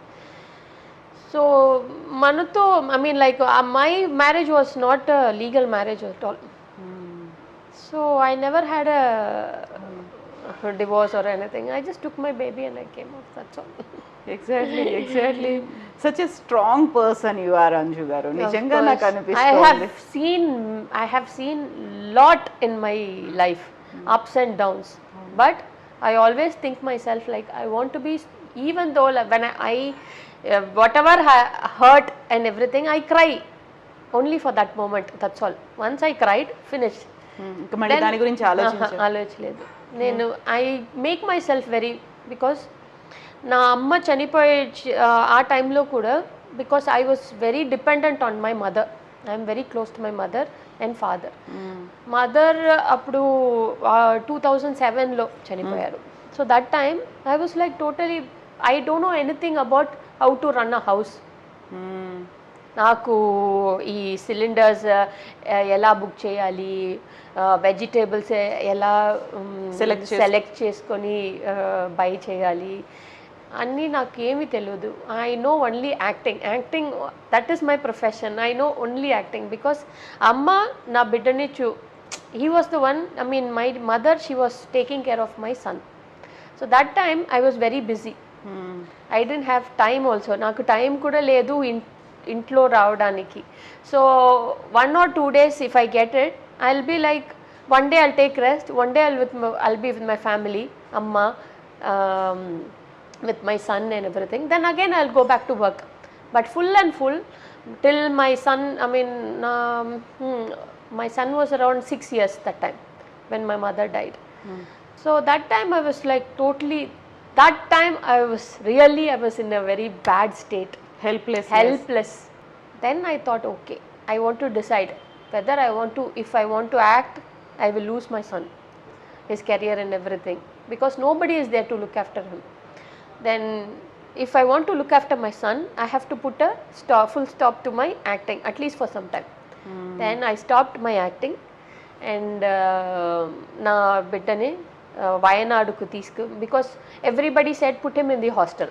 సో మనతో I mean like my marriage was not legal marriage at all. So I never had a divorce or anything. I just took my baby and I came off, that's all. Exactly. Such a strong person you are, Anju garu. Nijanga naku anipistundi. I have seen lot in my life, ups and downs. But I always think myself like I want to be, even though when I whatever hurt and everything, I cry only for that moment, that's all. Once I cried, finished. ఇంకా మళ్ళీ దాని గురించి ఆలోచించలేదు నేను. I make my self very, because నా అమ్మ చనిపోయే ఆ టైంలో కూడా, because I was very dependent on my mother. I'm very close to my mother and father. Mother అప్పుడు 2007లో చనిపోయారు. So that time I was like totally I don't know anything about how to run a house. నాకు ఈ cylinders ఎలా book చేయాలి, vegetables ఎలా select చేసుకొని by చేయాలి అన్నీ నాకేమీ తెలియదు. I know only acting that is my profession. I know only acting because అమ్మ నా బిడ్డని he was the one, I mean my mother, she was taking care of my son. So that time I was very busy. I don't have time also. నాకు time కూడా లేదు ఇంట్లో రావడానికి. So 1 or 2 days if I get it, I'll be like, one day I'll take rest, one day I'll be with my family, amma, with my son and everything. Then again I'll go back to work. But full till my son, I mean my son was around 6 years that time when my mother died. So that time I was like totally, that time I was in a very bad state. Helpless. Then I thought, okay, I want to decide whether if I want to act, I will lose my son, his career and everything, because nobody is there to look after him. Then if I want to look after my son, I have to put a full stop to my acting, at least for some time. Then I stopped my acting and na biddane Vayanaduku teesku, because everybody said put him in the hostel.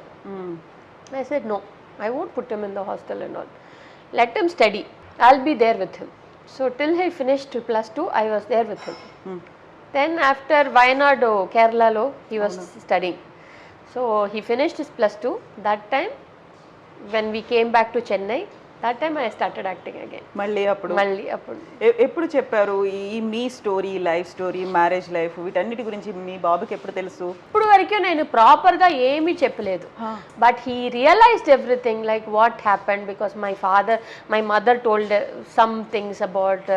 I said no, I won't put him in the hostel and all. Let him study. I'll be there with him. So till he finished +2, I was there with him. Hmm. Then after Wayanad, Kerala lo, he was studying. So he finished his +2. That time, when we came back to Chennai, that time I started acting again. మళ్ళీ అప్పుడు మళ్ళీ అప్పుడు ఎప్పుడు చెప్పారు ఈ మీ story, life story, marriage life, వీటన్నిటి గురించి మీ బాబుకి ఎప్పుడు తెలుసు? ఇప్పుడు వరకు నేను ప్రాపర్గా ఏమీ చెప్పలేదు. But he realized everything like what happened because my mother told some things about.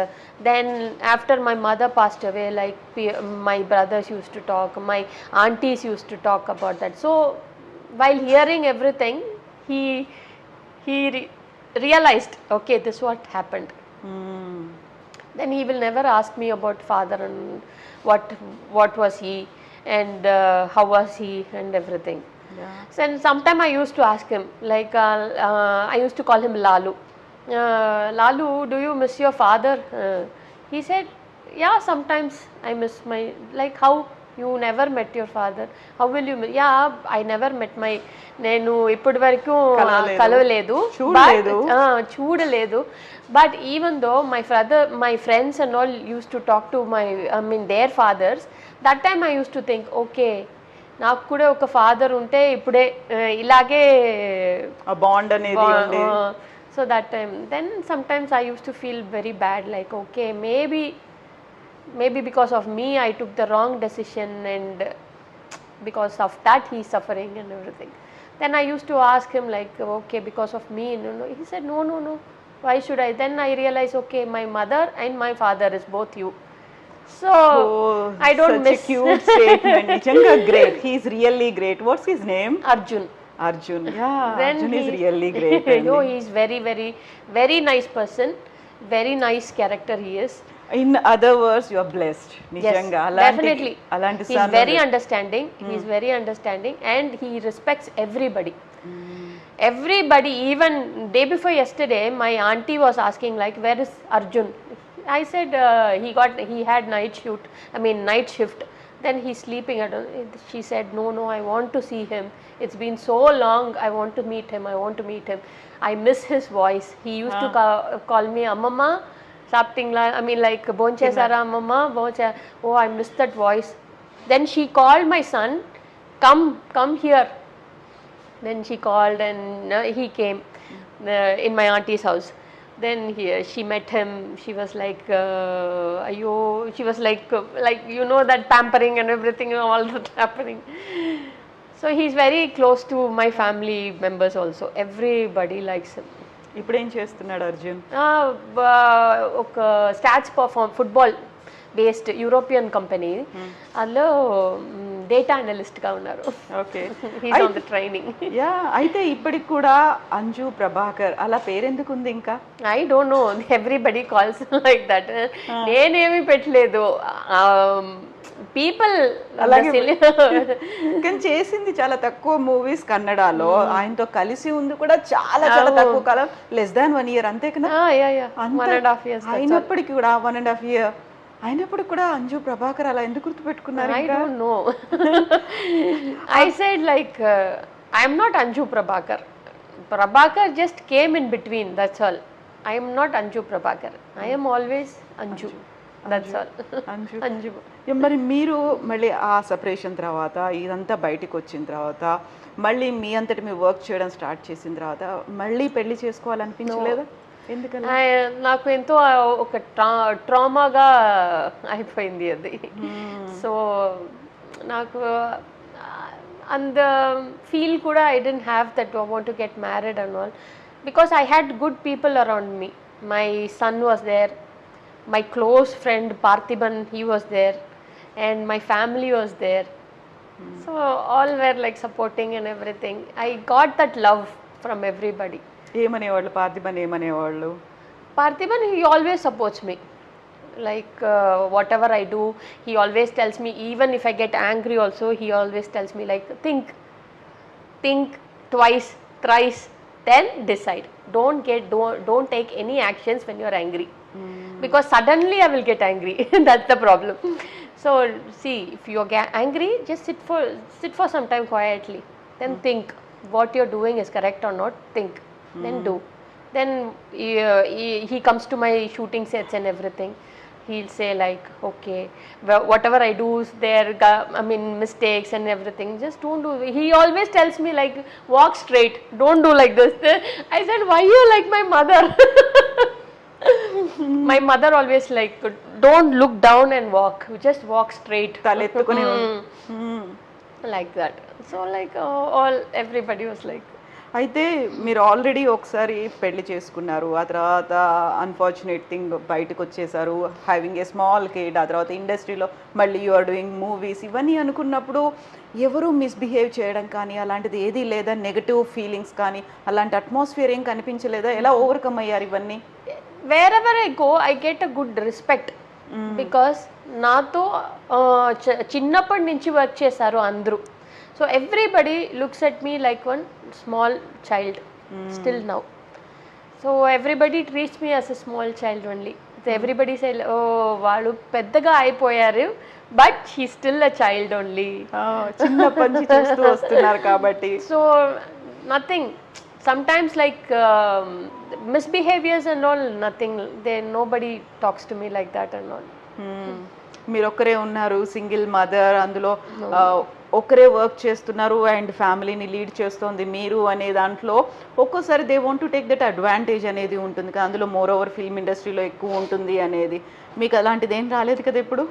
Then after my mother passed away, like my brothers use to talk, my aunties use to talk about that. So while hearing everything he realized, okay, this what happened. Then he will never ask me about father and what was he and how was he and everything. So, and sometime I used to ask him, like I used to call him Lalu. Lalu, do you miss your father? He said, yeah, sometimes I miss my, like, how you never met your father, how will you miss? Yeah, I never met my, నేను ఇప్పటి వరకు కలవలేదు, చూడలేదు. But even though my friends and all use to talk to their fathers, that time I use to think, okay నాకు కూడా ఒక father ఉంటే ఇప్పుడే ఇలాగే బాండ్ అనేది. So that time then sometimes I use to feel very bad, like okay maybe because of me I took the wrong decision and because of that he is suffering and everything. Then I used to ask him, like, okay, because of me, no. He said, no, why should I? Then I realized, okay, my mother and my father is both you. So I don't miss. Such a cute statement. Nichanga great. He is really great. What's his name? Arjun. Yeah, then Arjun is really great. No, he is very, very, very nice person. Very nice character he is. In other words, you are blessed. Nijanga. Yes, definitely. He is very understanding. He is very understanding and he respects everybody. Everybody, even day before yesterday, my auntie was asking, like, where is Arjun? I said he had night shift. Then he's sleeping. She said, no, I want to see him. It's been so long. I want to meet him. I miss his voice. He used to call me Amma. Something like Bonchesara Mama, oh, I miss that voice. Then she called my son, come here. Then she called and he came in my auntie's house. Then she met him. She was like, she was like you know that pampering and everything, all that happening. So he's very close to my family members also. Everybody likes him. ఇప్పుడు ఏం చేస్తున్నాడు అర్జున్? ఒక stats football based European company, అందులో data అనలిస్ట్గా ఉన్నారు. Okay, he's on the training. Yeah, అయితే ఇప్పటికి కూడా అంజు ప్రభాకర్ అలా పేరెందుకు ఉంది ఇంకా? I don't no, everybody calls like that. నేనేమి పెట్టలేదు, పీపుల్ అలాగే. కానీ చేసింది చాలా తక్కువ మూవీస్ కన్నడలో, ఆయనతో కలిసి ఉంది కూడా చాలా తక్కువ కాలం, లెస్ దాన్ 1 year అంతే కదా. అయినప్పటికీ కూడా 1.5 year అయినప్పుడు కూడా అంజు ప్రభాకర్ అలా ఎందుకు గుర్తుపెట్టుకున్నారు? I don't know. I said, like, I am not Anju Prabhakar. Prabhakar just came in between, that's all. I am not Anju Prabhakar. I am always Anju. That's all. Anju. మరి మీరు మళ్ళీ ఆ సెపరేషన్ తర్వాత ఇదంతా బయటికి వచ్చిన తర్వాత మళ్ళీ మీ అంతటి మీ వర్క్ చేయడం స్టార్ట్ చేసిన తర్వాత మళ్ళీ పెళ్లి చేసుకోవాలనిపించలేదా? ఎందుకని? నాకు ఎంతో ఒక ట్రామాగా అయిపోయింది అది. సో నాకు అండ్ ఫీల్ కూడా I don't have that I want to get married and all, because I had good people around me. My son was there, my close friend Parthiban, he was there, and my family was there. So all were like supporting and everything. I got that love from everybody. ఏమనేవాళ్ళు పార్థిబన్? ఏమనేవాళ్ళు? Parthiban, he always supports me. Like whatever I do, he always tells me, even if I get angry also, he always tells me, like, think twice, thrice, then decide. Don't take any actions when you are angry. Because suddenly I will get angry. That's the problem. So see, if you are angry, just sit for some time quietly. Then think what you're doing is correct or not. Think. Then do. then he comes to my shooting sets and everything. He'll say like, okay, whatever I do is there, I mean mistakes and everything, just don't do. He always tells me like, walk straight, don't do like this. I said, why you like my mother? My mother always like, don't look down and walk, just walk straight. తలెత్తుకుని Like that. So like all everybody was like, అయితే మీరు already ఒకసారి పెళ్లి చేసుకున్నారు, ఆ తర్వాత unfortunate thing బయటకు వచ్చేసారు, having a small kid, ఆ తర్వాత ఇండస్ట్రీలో మళ్ళీ యు ఆర్ డూయింగ్ మూవీస్, ఇవన్నీ అనుకున్నప్పుడు ఎవరు మిస్బిహేవ్ చేయడం కానీ అలాంటిది ఏదీ లేదా, నెగటివ్ ఫీలింగ్స్ కానీ అలాంటి అట్మాస్ఫియర్ ఏం కనిపించలేదా? ఎలా ఓవర్కమ్ అయ్యారు ఇవన్నీ? wherever I go I get a good respect, because నాతో చిన్నప్పటి నుంచి వర్క్ చేశారు అందరూ. So everybody looks at me like one small child still now. So everybody treats me as a small child only. So everybody say, oh వాళ్ళు పెద్దగా అయిపోయారు, but he's still a child only. చిన్నప్పటి నుంచి చూస్తూ వస్తున్నారు కాబట్టి. So nothing, sometimes like misbehaviors and all, nothing, nobody talks to me like that and all. మీరు ఒక్కరే ఉన్నారు, సింగిల్ మదర్, అందులో ఒకరే వర్క్ చేస్తున్నారు అండ్ ఫ్యామిలీని లీడ్ చేస్తోంది మీరు అనే దాంట్లో ఒక్కోసారి they want to take that advantage అనేది ఉంటుంది కదా, అందులో మోర్ ఓవర్ ఫిల్మ్ ఇండస్ట్రీలో ఎక్కువ ఉంటుంది అనేది. మీకు అలాంటిది ఏం రాలేదు కదా ఇప్పుడు?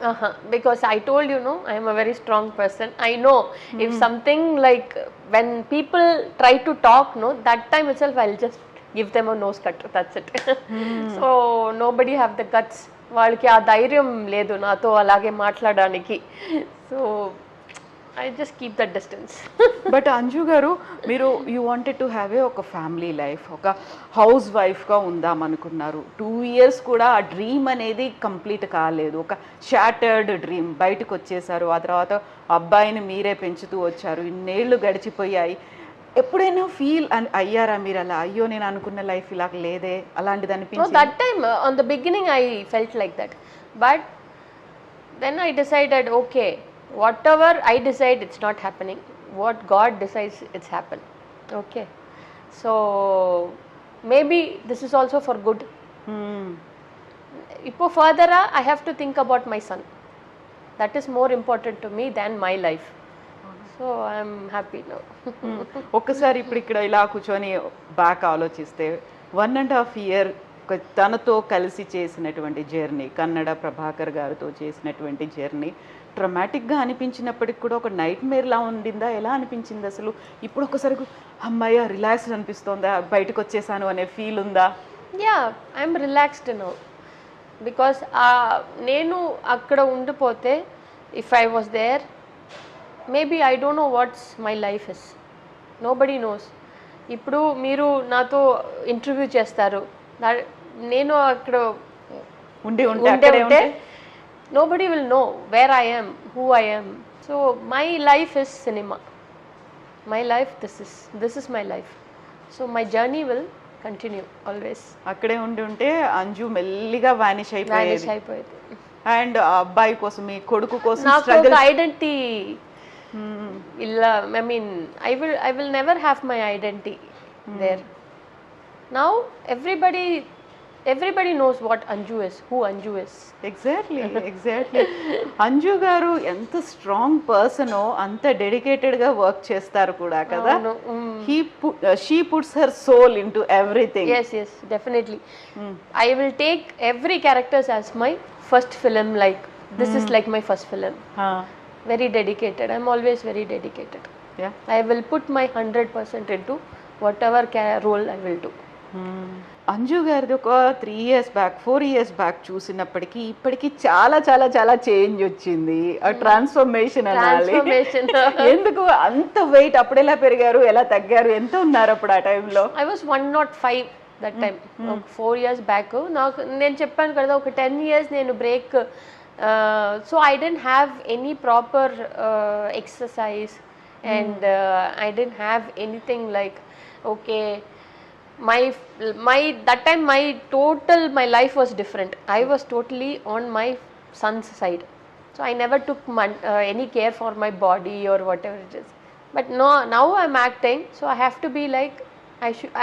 Because I told you, no, I am a very strong person. I know if something like when people try to talk, no, that time itself I'll just give them a nose cut, that's it. So nobody have the guts, వాళ్ళకి ఆ ధైర్యం లేదు నాతో అలాగే మాట్లాడడానికి. So I just keep that distance. But Anju గారు, మీరు you wanted to have a ఒక ఫ్యామిలీ లైఫ్, ఒక హౌస్ వైఫ్గా ఉందామనుకున్నారు. 2 years కూడా ఆ డ్రీమ్ అనేది కంప్లీట్ కాలేదు, ఒక షాటర్డ్ డ్రీమ్. బయటకు వచ్చేసారు, ఆ తర్వాత అబ్బాయిని మీరే పెంచుతూ వచ్చారు, ఇన్నేళ్ళు గడిచిపోయాయి. ఎప్పుడైనా ఫీల్ అయ్యారా మీరు అలా, అయ్యో నేను అనుకున్న లైఫ్ ఇలా లేదే, అలాంటిది అనిపించింది? That time on the beginning I felt like that, but then I decided, okay, whatever I decide, it's not happening. What God decides, it's happen. Okay, so maybe this is also for good. Ipo further I have to think about my son. That is more important to me than my life. So I am happy now. ఒక్కసారి ఇప్పుడు ఇక్కడ ఇలా కూర్చొని back ఆలోచిస్తే 1.5 year తనతో కలిసి చేసినటువంటి journey, Kannada Prabhakar గారితో చేసినటువంటి జర్నీ ట్రమాటిక్గా అనిపించినప్పటికి కూడా ఒక నైట్ మేర్లా ఉండిందా? ఎలా అనిపించింది అసలు? ఇప్పుడు ఒకసారి అమ్మాయి రిలాక్స్ అనిపిస్తుందా, బయటకు వచ్చేసాను అనే ఫీల్ ఉందా? Yeah, I'm relaxed now, because నేను అక్కడ ఉండిపోతే, if I was there, maybe I don't know what's my life is, nobody knows. ఇప్పుడు మీరు నాతో ఇంటర్వ్యూ చేస్తారు, నేను అక్కడ ఉంటే nobody will know where I am, who I am. So my life is cinema. My life, this is my life. So my journey will continue always. అక్కడే ఉంటే అంజు మెల్లిగా వానిష్ అయిపోయేది. అండ్ అబ్బాయి కోసం, మీ కొడుకు కోసం నాకు ఐడెంటిటీ ఇలా, I mean I will never have my identity there. Now everybody knows what Anju is, who Anju is. Exactly. Anju గారు ఎంత స్ట్రాంగ్ పర్సనో అంత డెడికేటెడ్గా వర్క్ చేస్తారు కూడా కదా. She puts her soul into everything. Yes, definitely. I will take every characters as my first film, like this is like my first film. Very dedicated. I'm always very dedicated. Yeah. I will put my 100% into whatever role I will do. Anju గారిది ఒక 3 years back 4 years back చూసినప్పటికీ ఇప్పటికీ చాలా చాలా చాలా change వచ్చింది, transformation అనాలి. ఎందుకు అంత వెయిట్? అప్పుడు ఎలా పెరిగారు, ఎలా తగ్గారు, ఎంత ఉన్నారు అప్పుడు ఆ టైంలో? I was 105 that time. 4 years back నాకు నేను చెప్పాను కదా, ఒక 10 years నేను break. So I didn't have any proper exercise and I didn't have anything like, okay, my that time my life was different. I was totally on my son's side, so I never took any care for my body or whatever it is. But now I'm acting, so I have to be like,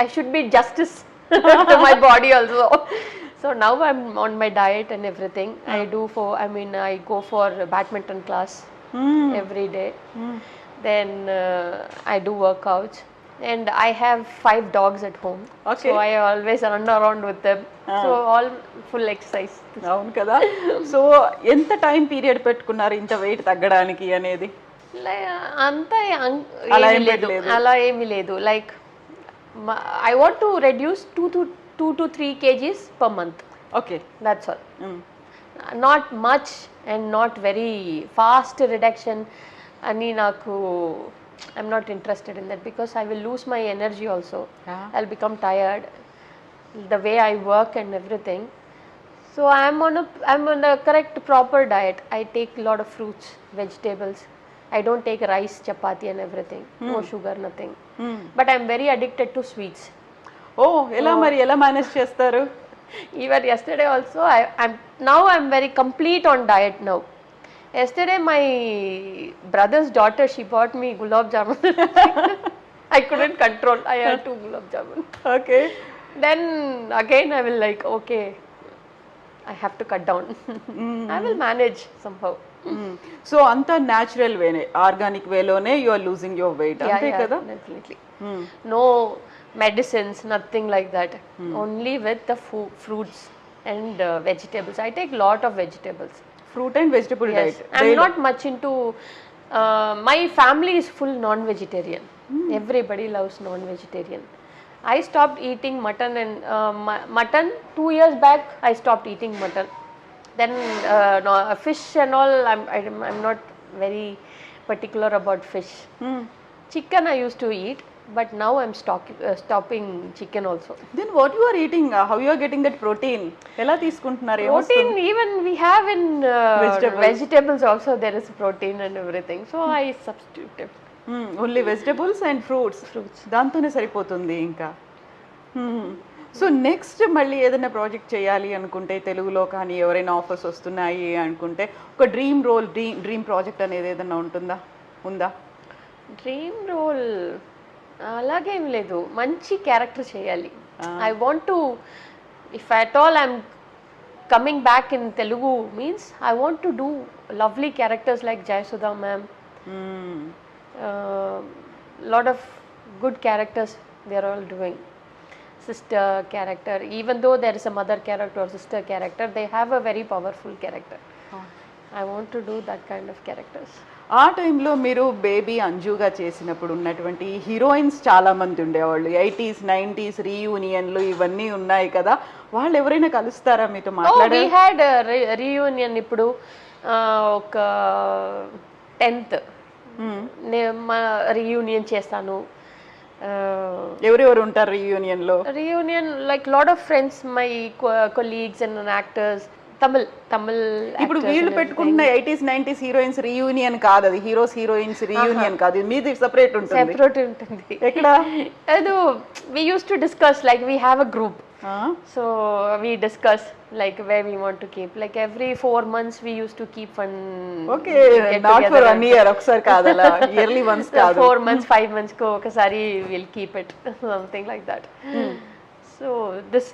I should be justice to my body also. So now I'm on my diet and everything. I go for badminton class every day. Then I do workouts. And I have 5 dogs at home. Okay. So I always run around with them. So all full exercise. అవును కదా. So ఎంత time period పెట్టుకున్నారు ఇంత wait తగ్గడానికి అనేది? అంతా అలా ఏమీ లేదు. Like I want to reduce 2 to 3 kgs per month. Okay. That's all. Not much and not very fast reduction. Ani naku I'm not interested in that because I will lose my energy also. I'll become tired. The way I work and everything. So I'm on a correct proper diet. I take a lot of fruits, vegetables. I don't take rice, chapati and everything. No sugar, nothing. But I'm very addicted to sweets. ఎలా manage చేస్తారు? Even yesterday also, I'm very complete on diet now. Yesterday my brother's daughter, she bought me gulab jamun. I couldn't control. I had 2 gulab jamun. Okay. Then again I will like, okay, I have to cut down. I will manage somehow. సో అంతా natural వేనే, organic వేలోనే you are losing your weight, అంతే కదా? Definitely. No medicines, nothing like that. Only with the fruits and vegetables. I take lot of vegetables. Fruit and vegetable diet. I'm not much into my family is full non-vegetarian. Everybody loves non-vegetarian. I stopped eating mutton and mutton 2 years back. I stopped eating mutton. Then fish and all, I'm not very particular about fish. Chicken I used to eat, but now I'm stopping chicken also. Then what you are eating? How you are getting that protein? Ela తీసుకుంటున్నారు? Protein even we have in vegetables also, there is protein and everything. So I substituted. Only vegetables and fruits, దాంతోనే సరిపోతుంది ఇంకా. So next మళ్ళీ ఏదైనా project చేయాలి అనుకుంటే, తెలుగులో కానీ ఎవరైనా ఆఫర్స్ వస్తున్నాయి అనుకుంటే, ఒక డ్రీమ్ రోల్, డ్రీమ్ ప్రాజెక్ట్ అనేది ఏదైనా ఉందా? డ్రీమ్ రోల్ అలాగేం లేదు, మంచి క్యారెక్టర్ చేయాలి. I want to, if at all I'm coming back in Telugu means I want to do lovely characters like Jayasudha ma'am. Lot of good characters they are all doing. Sister character, even though there is a mother character or sister character, they have a very powerful character. I want to do that kind of characters. ఆ టైంలో మీరు baby అంజుగా చేసినప్పుడు ఉన్నటువంటి heroines చాలా మంది ఉండేవాళ్ళు. 80s 90s రీయూనియన్లు ఇవన్నీ ఉన్నాయి కదా, వాళ్ళు ఎవరైనా కలుస్తారా మీతో మాట్లాడారు? We had a reunion ఇప్పుడు ఒక 10th రీయూనియన్ చేస్తాను. ఎవరెవరు ఉంటారు రీయూనియన్ లో? Reunion like lot of friends, my colleagues and actors. Tamil ఇప్పుడు వీళ్ళు పెట్టుకున్న 80s 90s హీరోయిన్స్ రీయూనియన్ కాదు, అది హీరోస్ హీరోయిన్స్ రీయూనియన్ కాదు, మీది సెపరేట్ ఉంటుంది. ఎక్కడ? అది we used to discuss, like we have a group. So we discuss like where we want to keep, like every 4 months we used to keep one. Okay, not for 1 year ఒకసారి కాదలా, yearly once కాదు. 4 months 5 months ko ఒకసారి we'll keep it, something like that. So this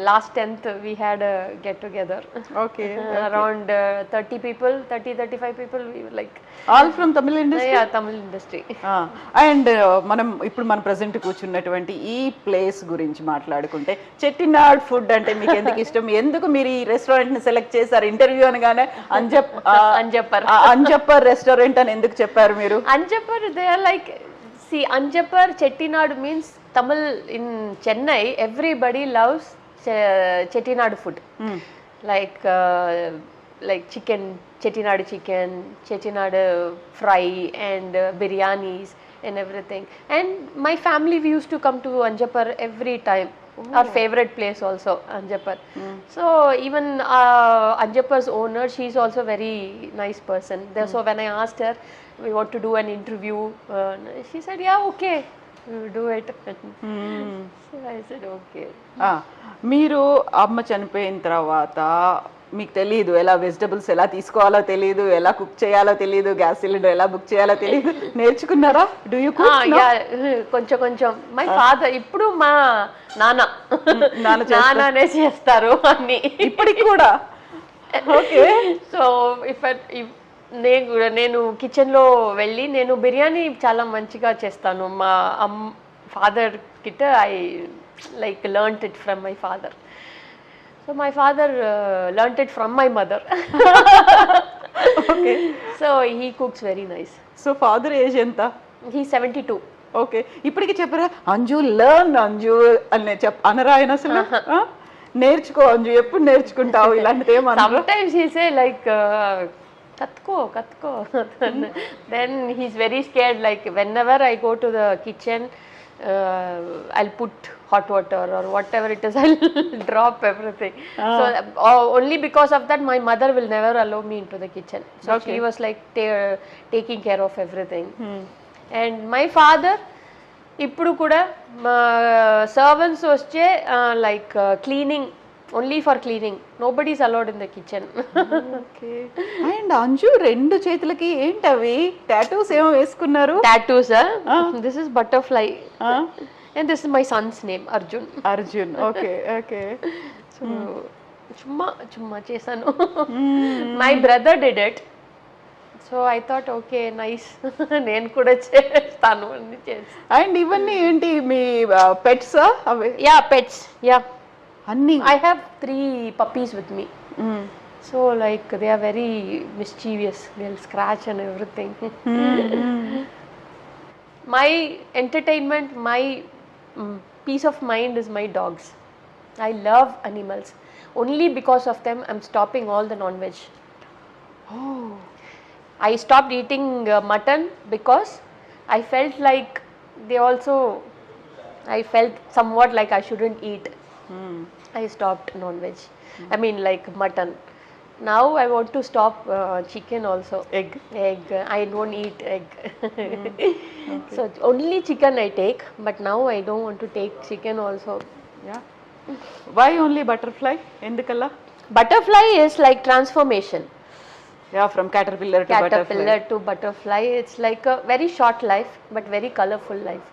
last 10th we had a get together. Okay. Around 35 people, we were like all from Tamil industry. Yeah, Tamil industry. And మనం ఇప్పుడు మన present కూర్చున్నటువంటి ఈ place గురించి మాట్లాడుకుంటే, Chettinad food అంటే మీకు ఎందుకు ఇష్టం? ఎందుకు మీరు ఈ రెస్టారెంట్ ని సెలెక్ట్ చేశారు? ఇంటర్వ్యూ అనగానే అంజప్పర్ రెస్టారెంట్ అని ఎందుకు చెప్పారు మీరు? Anjappar, they are like, see, Anjappar Chettinad means Tamil in Chennai. Everybody loves Chettinad food. Like chicken, Chettinad chicken, Chettinad fry and biryanis and everything. And my family, we used to come to Anjappar every time. Our favorite place also, Anjappar. So even Anjappar's owner, she's also very nice person. So when I asked her, we want to do an interview, she said, yeah, okay, we will do it. So I said, okay. మీరు అమ్మ చనిపోయిన తర్వాత మీకు తెలియదు ఎలా vegetables ఎలా తీసుకోవాలో తెలియదు, ఎలా కుక్ చేయాలో తెలియదు, గ్యాస్ సిలిండర్ ఎలా బుక్ చేయాలో తెలియదు, నేర్చుకున్నారా? Do you cook? కొంచెం కొంచెం. మై ఫాదర్, ఇప్పుడు మా నాన్న నాన్ననే చేస్తారు అన్ని ఇప్పటికి కూడా. ఓకే. సో నేను కిచెన్లో వెళ్ళి నేను బిర్యానీ చాలా మంచిగా చేస్తాను. మా ఫాదర్ కిட்ட I like learnt it from my father. So my father learnt it from my mother. Okay. So he cooks very nice. So father age ఎంత? హీ 72. ఓకే. ఇప్పటికి చెప్పరా అంజు లర్న్ అంజు అని అనరా ఆయన అసలు? నేర్చుకో అంజు, ఎప్పుడు నేర్చుకుంటావు ఇలాంటిది ఏమన్నా? Sometimes he say like katko. Then he's very scared, like whenever I go to the kitchen, I'll put hot water or whatever it is, I'll drop everything. So only because of that my mother will never allow me into the kitchen. So she was like taking care of everything. And my father ఇప్పుడు కూడా మా servants వచ్చే like cleaning, only for cleaning, nobody is allowed in the kitchen. Okay. And Anju 2 చేతులకి ఏంటి అవి tattoos ఏమో వేసుకున్నారు? Tattoos, this is butterfly and this is my son's name Arjun. Arjun. Okay. Okay. So చుమ్మా చేశాను. My brother did it. So I thought okay nice, నేను కూడా చేస్తాను అని చేసి. అండ్ ఇవన్నీ ఏంటి మీ పెట్స్? అవి? Yeah, pets. యా, అన్ని. I have 3 puppies with me. So like they are very mischievous. They'll scratch and everything. My entertainment, my peace of mind is my dogs. I love animals. Only because of them I'm stopping all the non-veg. Oh. I stopped eating mutton because I felt like I felt somewhat like I shouldn't eat. I stopped non-veg. I mean like mutton. Now I want to stop chicken also. Egg. I don't eat egg. Okay. So only chicken I take, but now I don't want to take chicken also. Yeah. Why only butterfly? Endukalla? Butterfly is like transformation. Yeah, from caterpillar to butterfly. Caterpillar to butterfly. It's like a very short life, but very colorful life.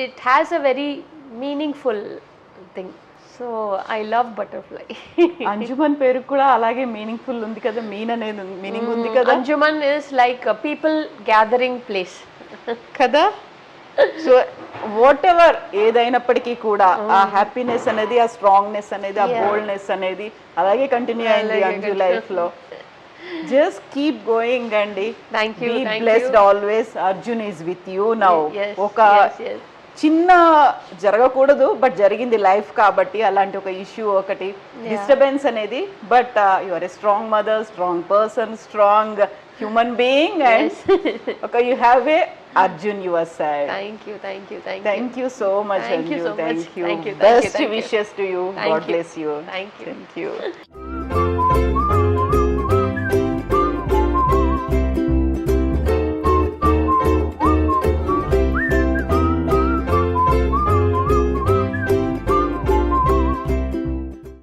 It has a very meaningful thing. So I love butterfly. Anjuman పేరు కూడా అలాగే meaningful ఉంది కదా, mean అనేది meaning ఉంది కదా. Anjuman is like a people gathering place కదా. So what ever ఏదైనప్పటికీ కూడా ఆ హ్యాపీనెస్ అనేది, ఆ స్ట్రాంగ్నెస్ అనేది, ఆ బోల్డ్నెస్ అనేది అలాగే కంటిన్యూ అయింది అంజు లైఫ్ లో. జస్ట్ కీప్ గోయింగ్ అండి. Thank you. Be blessed always. Arjun is with you now. ఒక చిన్న జరగకూడదు, బట్ జరిగింది లైఫ్ కాబట్టి అలాంటి ఒక ఇష్యూ ఒకటి డిస్టర్బెన్స్ అనేది, but you are a strong mother, strong person, strong human being, and ఒక you have a Arjun your side. Thank you so much Anju. Thank you. Best wishes to you. God bless you. Thank you.